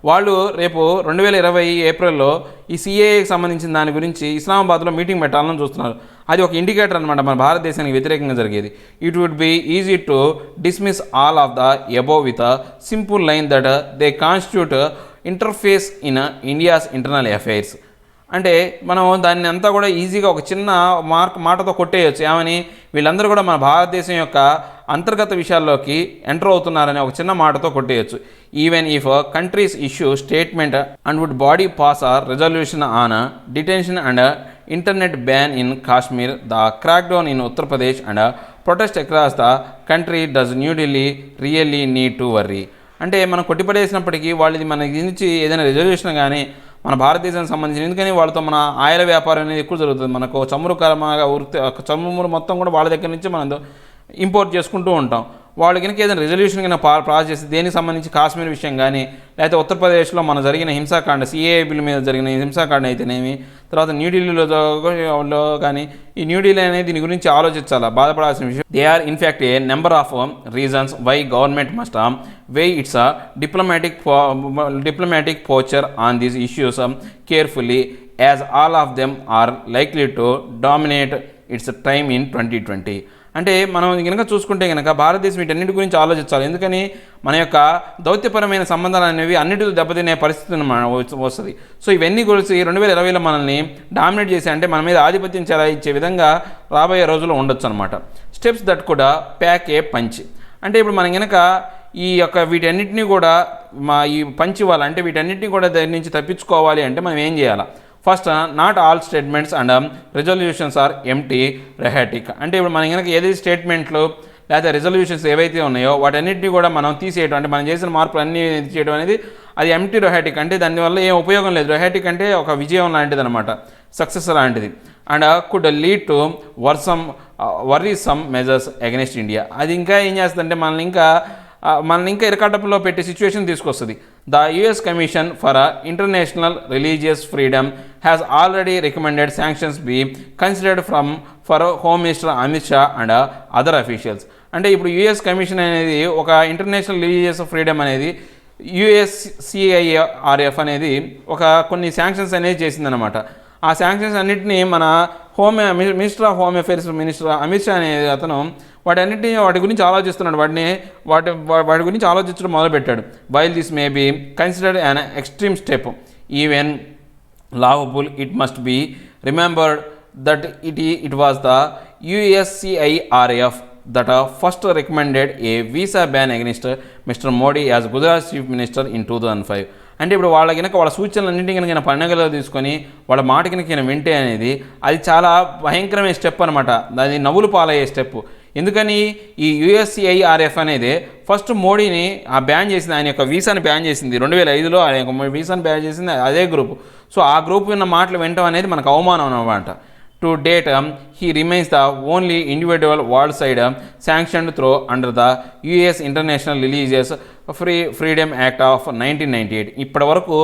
Speaker 1: వాళ్ళు రేపు 2020 ఏప్రిల్లో ఈ సిఏఏకి సంబంధించిన దాని గురించి ఇస్లామాబాద్లో మీటింగ్ పెట్టాలని చూస్తున్నారు. అది ఒక ఇండికేటర్ అనమాట మన భారతదేశానికి వ్యతిరేకంగా జరిగేది. It would be easy to dismiss all of the above with a simple line that they constitute interface in India's internal affairs. అంటే మనం దాన్ని అంతా కూడా ఈజీగా ఒక చిన్న మాటతో కొట్టేయచ్చు. ఏమని వీళ్ళందరూ కూడా మన భారతదేశం యొక్క అంతర్గత విషయాల్లోకి ఎంటర్ అవుతున్నారని ఒక చిన్న మాటతో కొట్టేయచ్చు. Even if countries issue statement and would body pass or resolution on detention and internet ban in Kashmir, the crackdown in Uttar Pradesh and protest across the country does New Delhi really need to worry. అంటే మనం కొట్టిపడేసినప్పటికీ వాళ్ళది మన గురించి ఏదైనా రెజల్యూషన్ కానీ మన భారతదేశానికి సంబంధించిన, ఎందుకని వాళ్ళతో మన ఆయిల్ వ్యాపారం అనేది ఎక్కువ జరుగుతుంది. మనకు చమురు కర్మగా చమురు మొత్తం కూడా వాళ్ళ దగ్గర నుంచి మనం ఇంపోర్ట్ చేసుకుంటూ ఉంటాం. వాళ్ళు కనుక ఏదైనా రెజల్యూషన్ కనుక పాస్ చేసి దేనికి సంబంధించి కాశ్మీర్ విషయం కానీ లేకపోతే ఉత్తరప్రదేశ్లో మన జరిగిన హింసాకాండ సిఏఏ బిల్ మీద జరిగిన హింసాకాండ అయితేనేమి, తర్వాత న్యూఢిల్లీలో కానీ ఈ న్యూఢిల్లీ అనేది దీని గురించి ఆలోచించాలా, బాధపడాల్సిన విషయం. They are in fact a number of reasons why government must weigh its diplomatic posture on these issues carefully, as all of them are likely to dominate its time in 2020. అంటే మనం కనుక చూసుకుంటే కనుక భారతదేశం వీటన్నిటి గురించి ఆలోచించాలి. ఎందుకని మన యొక్క దౌత్యపరమైన సంబంధాలు అనేవి అన్నిటితో దెబ్బతినే పరిస్థితి వస్తుంది. సో ఇవన్నీ గురించి 2020లో మనల్ని డామినేట్ చేసి అంటే మన మీద ఆధిపత్యం చెలాయించే విధంగా రాబోయే రోజుల్లో ఉండొచ్చు అనమాట. స్టెప్స్ దట్ కూడా ప్యాక్ ఏ పంచ్. అంటే ఇప్పుడు మనం కనుక ఈ యొక్క వీటన్నిటిని కూడా ఈ పంచ్ ఇవ్వాలి అంటే వీటన్నిటిని కూడా దాని నుంచి తప్పించుకోవాలి అంటే మనం ఏం చేయాలి? First, not all statements and resolutions are empty rhetoric. అంటే ఇప్పుడు మనం కనుక ఏదైతే స్టేట్మెంట్లు లేదా రెజల్యూషన్స్ ఏవైతే ఉన్నాయో వాటన్నిటిని కూడా మనం తీసేయడం అంటే మనం చేసిన మార్పులు అన్నీ చేయడం అనేది అది ఎంటీ రెహాటిక్. అంటే దానివల్ల ఏం ఉపయోగం లేదు. రెహాటిక్ అంటే ఒక విజయం లాంటిది అనమాట, సక్సెస్ లాంటిది. And could lead to worrisome measures against India. అది ఇంకా ఏం చేస్తుందంటే మనల్ని ఇంకా ఇరకాటంలో పెట్టే సిచ్యువేషన్ తీసుకొస్తుంది. The US commission for international religious freedom has already recommended sanctions be considered for home minister Amit Shah and other officials. అంటే ఇప్పుడు యుఎస్ కమిషన్ అనేది ఒక ఇంటర్నేషనల్ రిలీజియస్ ఫ్రీడమ్ అనేది USCIRF అనేది కొన్ని శాంక్షన్స్ అనేది చేసిందనమాట. ఆ శాంక్షన్స్ అన్నింటినీ మన minister of home affairs minister Amit Shah అనే అతను వాటి గురించి ఆలోచిస్తున్నాడు. వాటి గురించి ఆలోచించడం మొదలుపెట్టాడు. While this may be considered an extreme step even laughable, it must be remembered that it was the USCIRF that first recommended a visa ban against Mr. Modi as Gujarat Chief Minister in 2005. అంటే ఇప్పుడు వాళ్ళ సూచనలన్నింటినీ కనుక పండుగలో తీసుకొని వాళ్ళ మాట కనుక వింటే అనేది అది చాలా భయంకరమైన స్టెప్ అనమాట. అది నవ్వులు పాలయ్యే స్టెప్. ఎందుకని ఈ USCIRF అనేది ఫస్ట్ మోడీని బ్యాన్ చేసింది, ఆయన యొక్క వీసాని బ్యాన్ చేసింది 2005లో. ఆయన యొక్క వీసాని బ్యాన్ చేసింది అదే గ్రూప్. సో ఆ గ్రూప్ ఉన్న మాటలు వినటం అనేది మనకు అవమానం అన్నమాట. To date, he remains the only individual world-side sanctioned through under the US International Religious Freedom Act of 1998. ఇప్పటి వరకు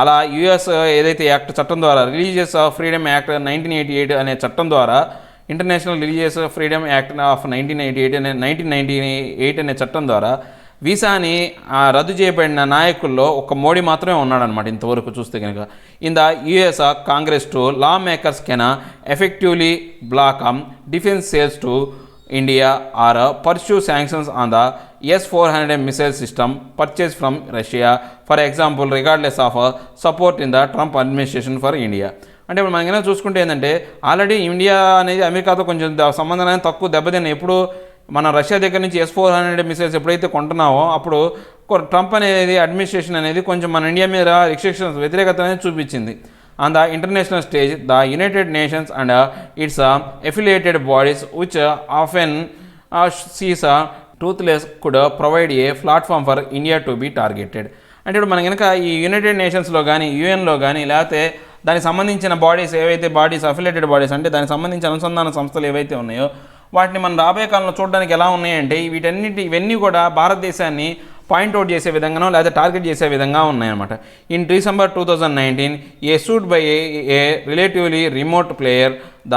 Speaker 1: అలా US ఏదైతే యాక్ట్ చట్టం ద్వారా రిలీజియస్ ఫ్రీడమ్ యాక్ట్ 1988 అనే చట్టం ద్వారా international religious freedom act of 1998 అనే చట్టం ద్వారా వీసాని రద్దు చేయబడిన నాయకుల్లో ఒక మోడీ మాత్రమే ఉన్నాడనమాట ఇంతవరకు చూస్తే కనుక. In the US Congress to lawmakers can effectively block defence sales to India or pursue sanctions on the S-400 missile system purchase from Russia for example regardless of support in the Trump administration for India. అంటే ఇప్పుడు మనం ఏమైనా చూసుకుంటే ఏంటంటే already India అనేది అమెరికాతో కొంచెం సంబంధం అనేది తక్కువ దెబ్బతిన్న. ఎప్పుడు మనం రష్యా దగ్గర నుంచి S-400 మిసైల్స్ ఎప్పుడైతే కొంటున్నామో అప్పుడు ట్రంప్ అనేది అడ్మినిస్ట్రేషన్ అనేది కొంచెం మన ఇండియా మీద రిస్ట్రిక్షన్స్ వ్యతిరేకత అనేది చూపించింది. On the international stage the United Nations and its affiliated bodies which often sees toothless could provide a platform for India to be targeted. అంటే ఇప్పుడు మనం కనుక ఈ యునైటెడ్ నేషన్స్లో కానీ యుఎన్లో కానీ లేకపోతే దానికి సంబంధించిన బాడీస్ అఫిలియేటెడ్ బాడీస్ అంటే దానికి సంబంధించిన అనుసంధాన సంస్థలు ఏవైతే ఉన్నాయో వాటిని మనం రాబోయే కాలంలో చూడడానికి ఎలా ఉన్నాయంటే ఇవన్నీ కూడా భారతదేశాన్ని పాయింట్అవుట్ చేసే విధంగానో లేదా టార్గెట్ చేసే విధంగా ఉన్నాయన్నమాట. In December 2019 A suit by A relatively remote player the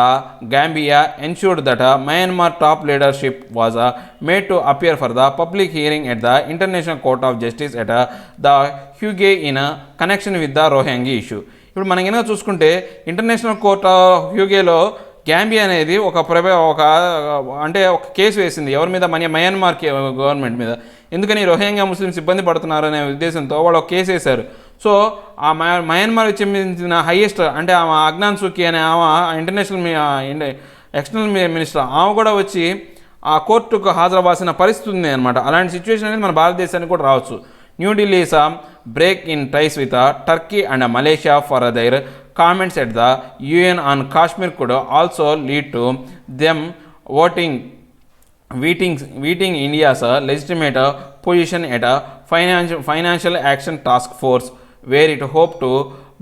Speaker 1: Gambia ensured that Myanmar top leadership was made to appear for the public hearing at the International Court of Justice at the Hague in connection with the Rohingya issue. ఇప్పుడు మనం కనుక చూసుకుంటే international court హ్యూగేలో Gambia అనేది ఒక case వేసింది. ఎవరి మీద? Myanmar government మీద. ఎందుకని రోహింగ్యా ముస్లిమ్స్ ఇబ్బంది పడుతున్నారు అనే ఉద్దేశంతో వాళ్ళు ఒక కేసు వేశారు. సో ఆ మయన్మార్కి చెందిన హైయెస్ట్ అంటే ఆమె అగ్నాన్ సూకీ అనే ఆమె ఇంటర్నేషనల్ ఎక్స్టర్నల్ మినిస్టర్, ఆమె కూడా వచ్చి ఆ కోర్టుకు హాజరవ్వాల్సిన పరిస్థితి ఉంది అనమాట. అలాంటి సిచ్యువేషన్ అనేది మన భారతదేశానికి కూడా రావచ్చు. New Delhi is break in ties with Turkey and Malaysia for their comments at the UN on Kashmir could also lead to them weakening India's legitimate position at a financial action task force where it hoped to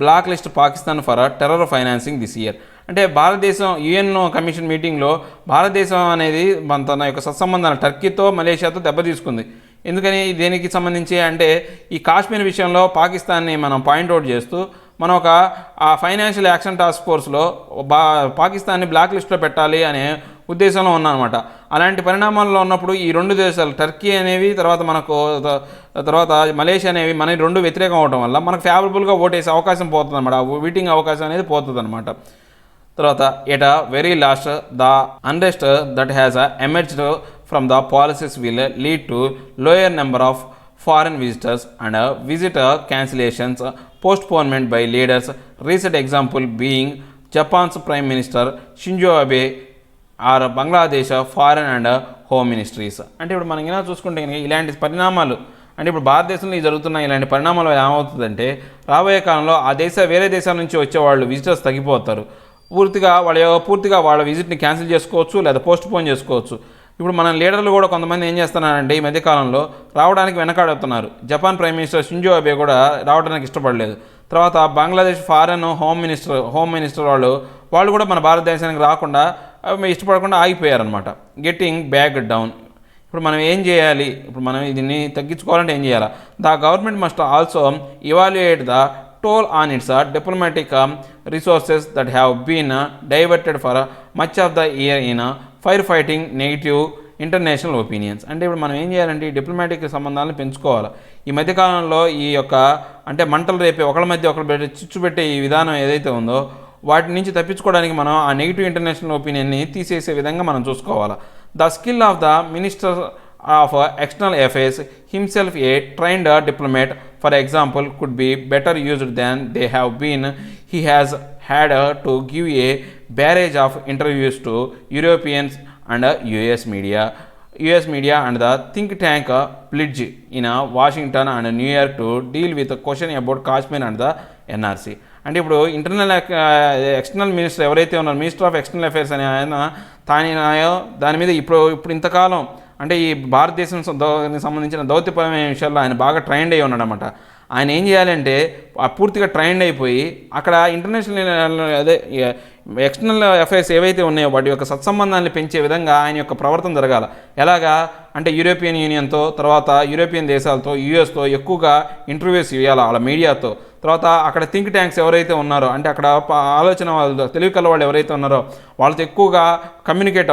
Speaker 1: blacklist Pakistan for terror financing this year. అంటే భారతదేశం UN commission మీటింగ్లో భారతదేశం అనేది తన యొక్క సత్సంబంధాలు టర్కీతో మలేషియాతో దెబ్బతీసుకుంది. ఎందుకని? దేనికి సంబంధించి అంటే ఈ కాశ్మీర్ విషయంలో పాకిస్తాన్ని మనం పాయింట్అవుట్ చేస్తూ మనం ఒక ఫైనాన్షియల్ యాక్షన్ టాస్క్ ఫోర్స్లో పాకిస్తాన్ని బ్లాక్ లిస్ట్లో పెట్టాలి అనే ఉద్దేశంలో ఉన్నానమాట. అలాంటి పరిణామాల్లో ఉన్నప్పుడు ఈ రెండు దేశాలు టర్కీ అనేవి తర్వాత మలేషియా అనేవి మన రెండు వ్యతిరేకం అవడం వల్ల మనకు ఫేవరబుల్గా ఓటేసే అవకాశం పోతుంది అనమాట. వీటింగ్ అవకాశం అనేది పోతుంది అనమాట. తర్వాత at very last the unrest that has emerged from the policies will lead to lower number of foreign visitors and visitor cancellations, postponement by leaders. Recent example being Japan's Prime Minister Shinzo Abe or Bangladesh Foreign and Home Ministries. అంటే ఇప్పుడు మనం ఇలా చూసుకుంటే ఇలాంటి పరిణామాలు అంటే ఇప్పుడు భారతదేశంలో జరుగుతున్న ఇలాంటి పరిణామాలు ఏమవుతుందంటే రాబోయే కాలంలో వేరే దేశాల నుంచి వచ్చేవాళ్ళు విజిటర్స్ తగ్గిపోతారు. పూర్తిగా వాళ్ళ విజిట్ని క్యాన్సిల్ చేసుకోవచ్చు లేదా పోస్ట్పోన్ చేసుకోవచ్చు. ఇప్పుడు మన లీడర్లు కూడా కొంతమంది ఏం చేస్తున్నారంటే ఈ మధ్యకాలంలో రావడానికి వెనకాడుతున్నారు. Japan prime minister Shinzo Abe కూడా రావడానికి ఇష్టపడలేదు. తర్వాత బంగ్లాదేశ్ హోమ్ మినిస్టర్ వాళ్ళు కూడా మన భారతదేశానికి రాకుండా ఇష్టపడకుండా ఆగిపోయారనమాట. Getting back down. ఇప్పుడు మనం ఏం చేయాలి? ఇప్పుడు మనం దీన్ని తగ్గించుకోవాలంటే ఏం చేయాలి? The government must also evaluate the toll on its diplomatic resources that have been diverted for much of the year in firefighting negative international opinions. అంటే ఇప్పుడు మనం ఏం చేయాలంటే ఈ డిప్లొమాటిక్ సంబంధాలను పెంచుకోవాలి. ఈ మధ్యకాలంలో ఈ యొక్క అంటే మంటలు రేపే ఒకళ్ళ మధ్య ఒకళ్ళు చిచ్చు పెట్టే ఈ విధానం ఏదైతే ఉందో వాటి నుంచి తప్పించుకోవడానికి మనం ఆ నెగిటివ్ ఇంటర్నేషనల్ ఒపీనియన్ని తీసేసే విధంగా మనం చూసుకోవాలి. The skill of the minister of external affairs himself, a trained diplomat for example, could be better used than they have been. He has had to give a barrage of interviews to Europeans and US media and the think tank pledge in Washington and New York to deal with the question about Kashmir and the NRC. అంటే ఇప్పుడు external minister ఎవరైతే ఉన్నారో minister of external affairs అనే ఆయన దాని మీద ఇప్పుడు ఇంతకాలం అంటే ఈ భారతదేశం సంబంధించిన దౌత్యపరమైన విషయాల్లో ఆయన బాగా ట్రైన్డ్ అయ్యి ఉన్నాడనమాట. ఆయన ఏం చేయాలంటే పూర్తిగా ట్రైన్డ్ అయిపోయి అక్కడ ఇంటర్నేషనల్ ఎక్స్టర్నల్ అఫైర్స్ ఏవైతే ఉన్నాయో వాటి యొక్క సత్సంబంధాన్ని పెంచే విధంగా ఆయన యొక్క ప్రవర్తన జరగాల. ఎలాగా అంటే యూరోపియన్ యూనియన్తో తర్వాత యూరోపియన్ దేశాలతో యుఎస్తో ఎక్కువగా ఇంటర్వ్యూస్ ఇవ్వాలి వాళ్ళ మీడియాతో. తర్వాత అక్కడ థింక్ ట్యాంక్స్ ఎవరైతే ఉన్నారో అంటే అక్కడ ఆలోచన వాళ్ళు తెలివి కల వాళ్ళు ఎవరైతే ఉన్నారో వాళ్ళతో ఎక్కువగా కమ్యూనికేట్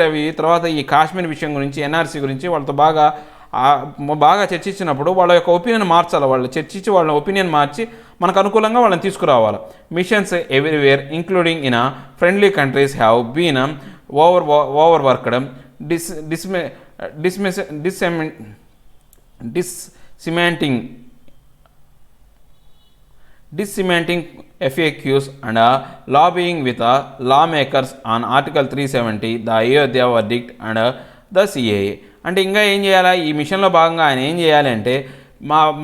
Speaker 1: అవ్వి తర్వాత ఈ కాశ్మీర్ విషయం గురించి ఎన్ఆర్సీ గురించి వాళ్ళతో బాగా చర్చించినప్పుడు వాళ్ళ యొక్క ఒపీనియన్ మార్చాలి. వాళ్ళు చర్చించి వాళ్ళ ఒపీనియన్ మార్చి మనకు అనుకూలంగా వాళ్ళని తీసుకురావాలి. Missions everywhere including in friendly countries have been over worked disseminating FAQs and lobbying with lawmakers on Article 370, the Ayodhya verdict and the CAA. అంటే ఇంకా ఏం చేయాలా? ఈ మిషన్లో భాగంగా ఆయన ఏం చేయాలంటే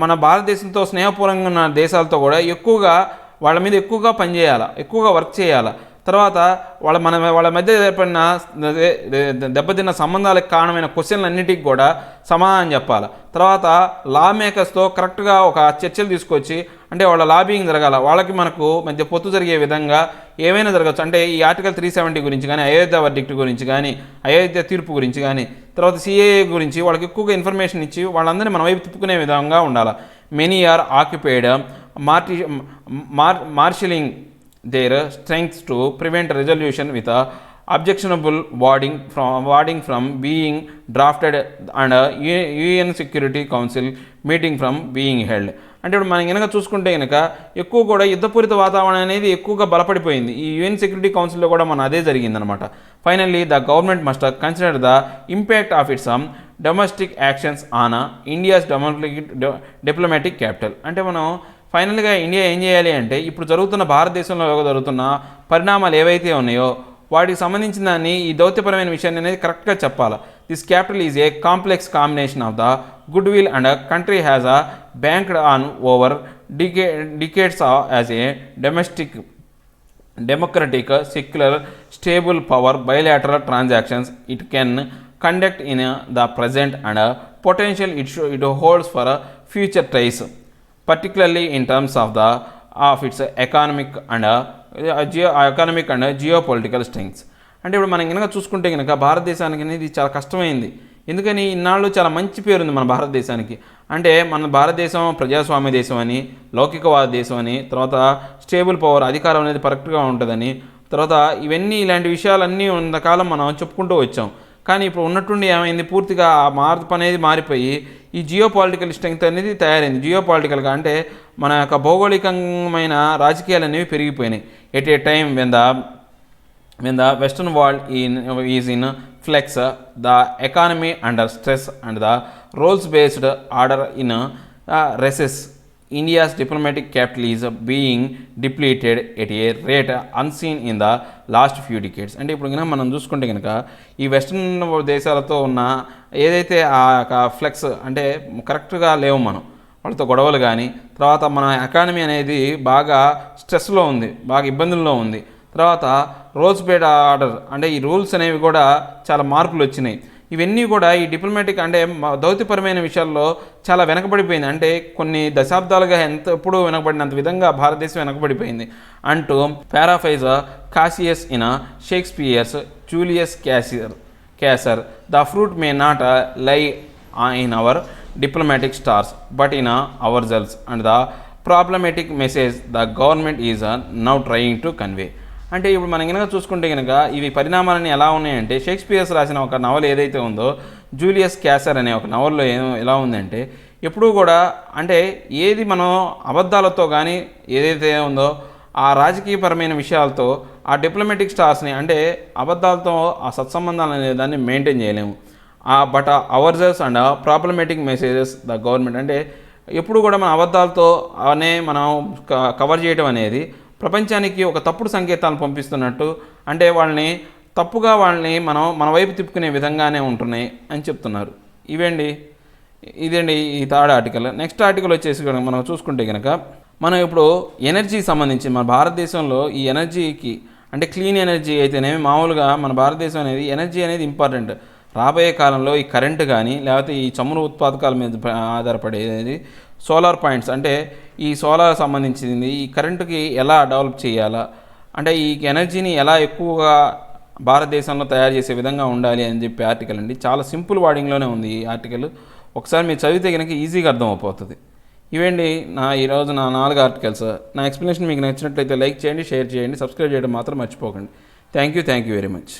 Speaker 1: మన భారతదేశంతో స్నేహపూర్వకంగా ఉన్న దేశాలతో కూడా ఎక్కువగా వాళ్ళ మీద ఎక్కువగా పనిచేయాలా, ఎక్కువగా వర్క్ చేయాలా. తర్వాత వాళ్ళ మధ్య ఏర్పడిన దెబ్బతిన్న సంబంధాలకు కారణమైన క్వశ్చన్లు అన్నిటికీ కూడా సమాధానం చెప్పాలి. తర్వాత లా మేకర్స్తో కరెక్ట్గా ఒక చర్చలు తీసుకొచ్చి, అంటే వాళ్ళ లాబింగ్ జరగాల, వాళ్ళకి మనకు మధ్య పొత్తు జరిగే విధంగా ఏమైనా జరగచ్చు. అంటే ఈ ఆర్టికల్ 370 గురించి కానీ, అయోధ్య వర్డిక్ట్ గురించి కానీ, అయోధ్య తీర్పు గురించి కానీ, తర్వాత సిఏఏ గురించి వాళ్ళకి ఎక్కువగా ఇన్ఫర్మేషన్ ఇచ్చి వాళ్ళందరినీ మన వైపు తిప్పుకునే విధంగా ఉండాలి. Many are occupied marshalling their strengths to prevent resolution with a objectionable wording from being drafted and UN Security Council meeting from being held. అంటే ఇప్పుడు మనం కనుక చూసుకుంటే కనుక ఎక్కువ కూడా యుద్ధపూరిత వాతావరణం అనేది ఎక్కువగా బలపడిపోయింది. ఈ యుఎన్ సెక్యూరిటీ కౌన్సిల్లో కూడా మన అదే జరిగిందనమాట. Finally the government must consider the impact of it's domestic actions on India's diplomatic capital. అంటే మనం ఫైనల్గా ఇండియా ఏం చేయాలి అంటే, ఇప్పుడు జరుగుతున్న భారతదేశంలో జరుగుతున్న పరిణామాలు ఏవైతే ఉన్నాయో వాటికి సంబంధించిన దాన్ని, ఈ దౌత్యపరమైన విషయాన్ని అనేది కరెక్ట్గా చెప్పాలి. This capital is a complex combination of the good will and country has a banked on over decades as a democratic secular stable power bilateral transactions it can conduct in the present and potential it holds for future tries, particularly in terms of its economic and geopolitical strengths. అంటే ఇప్పుడు మనం కనుక చూసుకుంటే కనుక భారతదేశానికి అనేది చాలా కష్టమైంది. ఎందుకని ఇన్నాళ్ళు చాలా మంచి పేరుంది మన భారతదేశానికి. అంటే మన భారతదేశం ప్రజాస్వామ్య దేశం అని, లౌకికవాద దేశం అని, తర్వాత స్టేబుల్ పవర్ అధికారం అనేది కరెక్ట్గా ఉంటుందని, తర్వాత ఇలాంటి విషయాలన్నీ ఉన్నకాలం మనం చెప్పుకుంటూ వచ్చాం. కానీ ఇప్పుడు ఉన్నట్టుండి ఏమైంది, పూర్తిగా ఆ మార్పు అనేది మారిపోయి ఈ జియో పాలిటికల్ స్ట్రెంగ్త్ అనేది తయారైంది. జియో పాలిటికల్గా అంటే మన యొక్క భౌగోళికమైన రాజకీయాలు అనేవి పెరిగిపోయినాయి. At a time when the western world is in flux, the economy under stress and the rules based order in recess, India's diplomatic capital is being depleted at a rate unseen in the last few decades. అంటే ఇప్పుడు కనుక మనం చూసుకుంటే కనుక ఈ western దేశాలతో ఉన్న ఏదైతే ఆ ఫ్లెక్స్ అంటే కరెక్ట్గా లేవు, మనం వాళ్ళతో గొడవలు కానీ, తర్వాత మన ఎకానమీ అనేది బాగా స్ట్రెస్లో ఉంది, బాగా ఇబ్బందుల్లో ఉంది. తర్వాత రూల్స్ బేస్డ్ ఆర్డర్ అంటే ఈ రూల్స్ అనేవి కూడా చాలా మార్పులు వచ్చినాయి. ఇవన్నీ కూడా ఈ డిప్లొమాటిక్ అంటే దౌత్యపరమైన విషయాల్లో చాలా వెనకబడిపోయింది. అంటే కొన్ని దశాబ్దాలుగా ఎప్పుడు వెనకబడినంత విధంగా భారతదేశం వెనకబడిపోయింది అంటూ paraphrase Cassius in Shakespeare's Julius Caesar, the fruit may not lie in our diplomatic stars but in our selves and the problematic message the government is now trying to convey. అంటే ఇప్పుడు మనం కనుక చూసుకుంటే కనుక ఇవి పరిణామాలన్నీ ఎలా ఉన్నాయంటే, షేక్స్పియర్స్ రాసిన ఒక నవల ఏదైతే ఉందో జూలియస్ క్యాసర్ అనే ఒక నవల్లో ఎలా ఉందంటే, ఎప్పుడూ కూడా అంటే ఏది మనం అబద్ధాలతో కానీ ఏదైతే ఉందో ఆ రాజకీయపరమైన విషయాలతో ఆ డిప్లొమాటిక్ స్టార్స్ని అంటే అబద్ధాలతో ఆ సత్సంబంధాలు అనే దాన్ని మెయింటైన్ చేయలేము. But ourselves and problematic messages the government అంటే ఎప్పుడు కూడా మన అబద్ధాలతో మనం కవర్ చేయడం అనేది ప్రపంచానికి ఒక తప్పుడు సంకేతాలను పంపిస్తున్నట్టు, అంటే వాళ్ళని మన వైపు తిప్పుకునే విధంగానే ఉంటున్నాయి అని చెప్తున్నారు. ఇదండి ఈ థర్డ్ ఆర్టికల్. నెక్స్ట్ ఆర్టికల్ వచ్చేసి మనం చూసుకుంటే కనుక మనం ఇప్పుడు ఎనర్జీకి సంబంధించి మన భారతదేశంలో ఈ ఎనర్జీకి అంటే క్లీన్ ఎనర్జీ అయితేనేమి, మామూలుగా మన భారతదేశం అనేది ఎనర్జీ అనేది ఇంపార్టెంట్. రాబోయే కాలంలో ఈ కరెంటు కానీ లేకపోతే ఈ చమురు ఉత్పాదకాల మీద ఆధారపడేది సోలార్ పాయింట్స్ అంటే ఈ సోలార్ సంబంధించింది ఈ కరెంటుకి ఎలా డెవలప్ చేయాలా, అంటే ఈ ఎనర్జీని ఎలా ఎక్కువగా భారతదేశంలో తయారు చేసే విధంగా ఉండాలి అని చెప్పి ఆర్టికల్ అండి. చాలా సింపుల్ వార్డింగ్లోనే ఉంది ఈ ఆర్టికల్. ఒకసారి మీరు చదివితే కనుక ఈజీగా అర్థమైపోతుంది. ఈరోజు నా 4 ఆర్టికల్స్. నా ఎక్స్ప్లెనేషన్ మీకు నచ్చినట్లయితే లైక్ చేయండి, షేర్ చేయండి, సబ్స్క్రైబ్ చేయడం మాత్రం మర్చిపోకండి. Thank you very much.